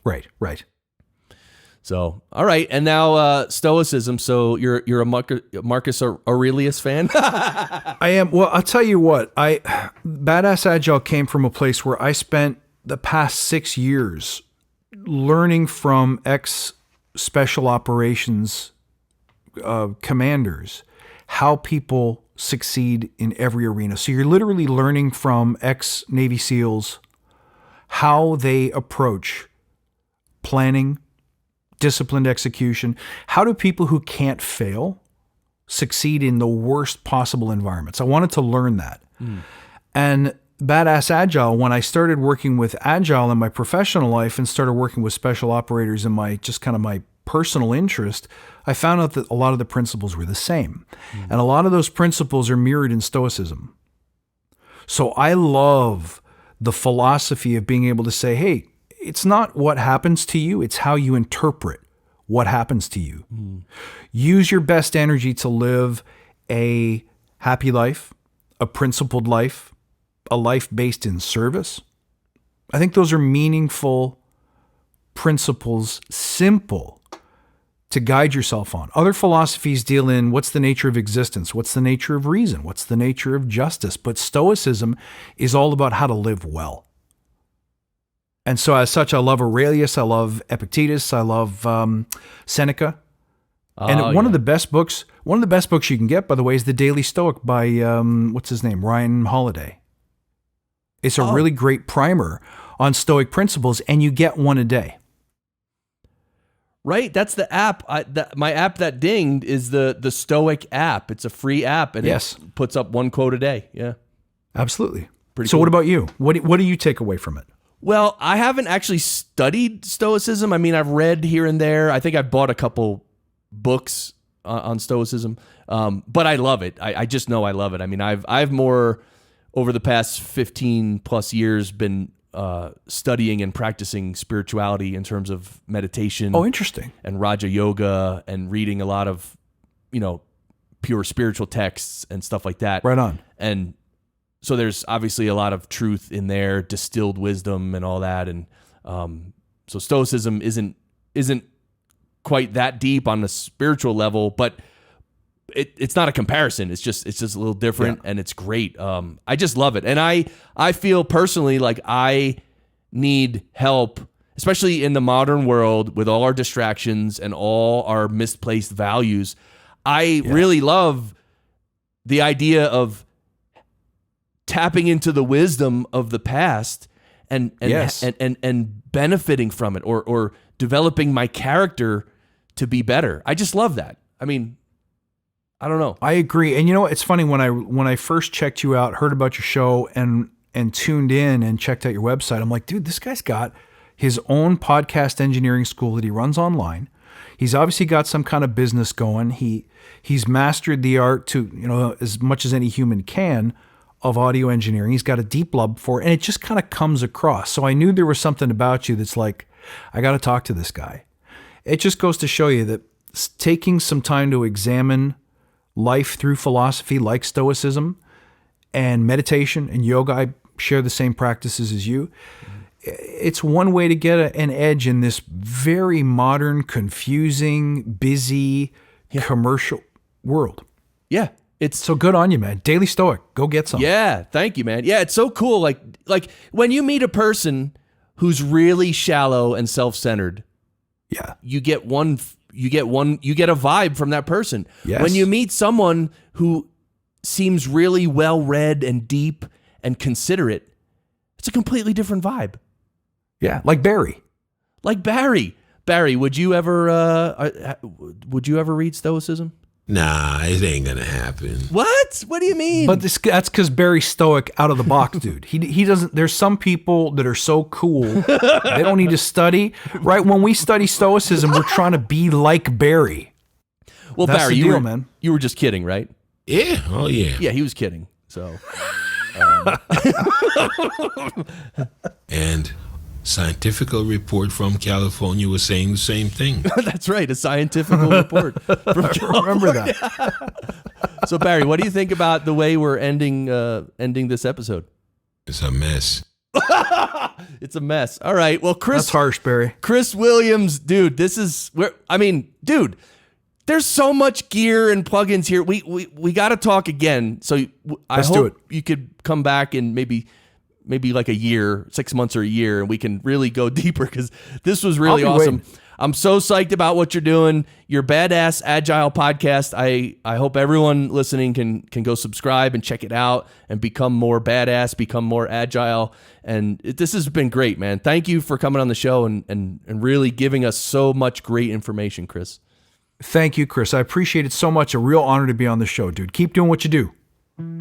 [SPEAKER 2] Right.
[SPEAKER 1] So, all right. And now, Stoicism. So you're a Marcus Aurelius fan?
[SPEAKER 2] I am. Well, I'll tell you what, Badass Agile came from a place where I spent the past 6 years learning from ex-special operations commanders how people succeed in every arena. So you're literally learning from ex-Navy SEALs how they approach planning, disciplined execution. How do people who can't fail succeed in the worst possible environments? I wanted to learn that. And Badass Agile, when I started working with Agile in my professional life and started working with special operators in my personal interest, I found out that a lot of the principles were the same. And a lot of those principles are mirrored in Stoicism. So I love the philosophy of being able to say, hey, it's not what happens to you, it's how you interpret what happens to you. Use your best energy to live a happy life, a principled life, a life based in service. I think those are meaningful principles, simple to guide yourself on. Other philosophies deal in what's the nature of existence, what's the nature of reason, what's the nature of justice. But Stoicism is all about how to live well. And so as such, I love Aurelius, I love Epictetus, I love Seneca. And one of the best books you can get, by the way, is The Daily Stoic by, what's his name? Ryan Holiday. It's a really great primer on Stoic principles, and you get one a day.
[SPEAKER 1] Right, that's the app. My app that dinged is the Stoic app. It's a free app, and it puts up one quote a day. Yeah,
[SPEAKER 2] absolutely. Pretty cool. What about you? What do you take away from it?
[SPEAKER 1] Well, I haven't actually studied Stoicism. I mean, I've read here and there. I think I bought a couple books on Stoicism, but I love it. I just know I love it. I mean, I've more over the past 15 plus years been studying and practicing spirituality in terms of meditation.
[SPEAKER 2] Oh, interesting.
[SPEAKER 1] And Raja Yoga, and reading a lot of, pure spiritual texts and stuff like that.
[SPEAKER 2] Right on.
[SPEAKER 1] And so there's obviously a lot of truth in there, distilled wisdom and all that. And so Stoicism isn't quite that deep on the spiritual level, but it's not a comparison. It's just a little different, and it's great. I just love it, and I feel personally like I need help, especially in the modern world with all our distractions and all our misplaced values. I really love the idea of tapping into the wisdom of the past and benefiting from it, or developing my character to be better. I just love that. I mean, I don't know.
[SPEAKER 2] I agree. And you know, it's funny, when I first checked you out, heard about your show and tuned in and checked out your website, I'm like, dude, this guy's got his own podcast engineering school that he runs online. He's obviously got some kind of business going. He's mastered the art to, you know, as much as any human can, of audio engineering. He's got a deep love for it, and it just kind of comes across. So I knew there was something about you that's like, I got to talk to this guy. It just goes to show you that taking some time to examine life through philosophy like Stoicism and meditation and yoga, I share the same practices as you. It's one way to get an edge in this very modern, confusing, busy, commercial world.
[SPEAKER 1] Yeah.
[SPEAKER 2] It's so good on you, man. Daily Stoic, go get some.
[SPEAKER 1] Yeah, thank you, man. Yeah, it's so cool. Like when you meet a person who's really shallow and self-centered, you get a vibe from that person.
[SPEAKER 2] Yes.
[SPEAKER 1] When you meet someone who seems really well-read and deep and considerate, it's a completely different vibe.
[SPEAKER 2] Yeah, like Barry.
[SPEAKER 1] Barry, would you ever read Stoicism?
[SPEAKER 3] Nah, it ain't gonna happen.
[SPEAKER 1] What? What do you mean?
[SPEAKER 2] But that's because Barry's stoic out of the box, dude. He doesn't. There's some people that are so cool they don't need to study. Right? When we study Stoicism, we're trying to be like Barry.
[SPEAKER 1] Well,
[SPEAKER 2] that's
[SPEAKER 1] Barry,
[SPEAKER 2] the deal, man.
[SPEAKER 1] You were just kidding, right?
[SPEAKER 3] Yeah. Oh yeah.
[SPEAKER 1] Yeah, he was kidding. So.
[SPEAKER 3] And scientific report from California was saying the same thing.
[SPEAKER 1] That's right, a scientific report.
[SPEAKER 2] Remember that.
[SPEAKER 1] So Barry, what do you think about the way we're ending this episode?
[SPEAKER 3] It's a mess.
[SPEAKER 1] It's a mess. All right. Well, Chris.
[SPEAKER 2] That's harsh, Barry.
[SPEAKER 1] Chris Williams, dude. This is where dude. There's so much gear and plugins here. We got to talk again. So I hope you could come back in maybe like a year, 6 months or a year, and we can really go deeper, because this was really awesome.
[SPEAKER 2] Waiting.
[SPEAKER 1] I'm so psyched about what you're doing. Your Badass Agile podcast. I hope everyone listening can go subscribe and check it out and become more badass, become more agile. And this has been great, man. Thank you for coming on the show and really giving us so much great information, Chris.
[SPEAKER 2] Thank you, Chris. I appreciate it so much. A real honor to be on the show, dude. Keep doing what you do.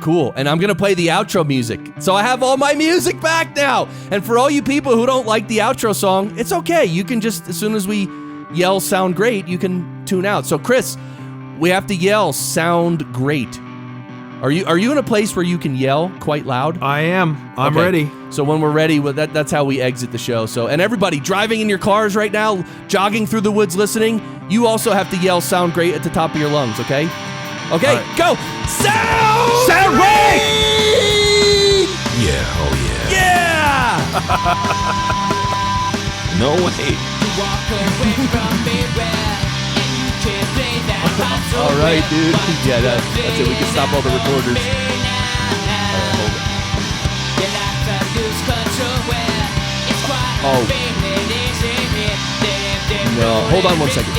[SPEAKER 1] Cool. And I'm going to play the outro music. So I have all my music back now. And for all you people who don't like the outro song, it's okay. You can just, as soon as we yell sound great, you can tune out. So Chris, we have to yell sound great. Are you in a place where you can yell quite loud?
[SPEAKER 2] I am. I'm ready.
[SPEAKER 1] So when we're ready, that's how we exit the show. So, and everybody driving in your cars right now, jogging through the woods listening, you also have to yell sound great at the top of your lungs, okay? Okay, right. Go! Sound great!
[SPEAKER 3] Yeah, oh yeah.
[SPEAKER 1] Yeah!
[SPEAKER 3] No way.
[SPEAKER 1] All right, dude. Yeah, that's it. We can stop all the recorders. Oh. No, hold on one second.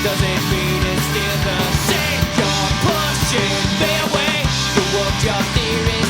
[SPEAKER 4] doesn't mean it's still the same. You're pushing their way. The world your theory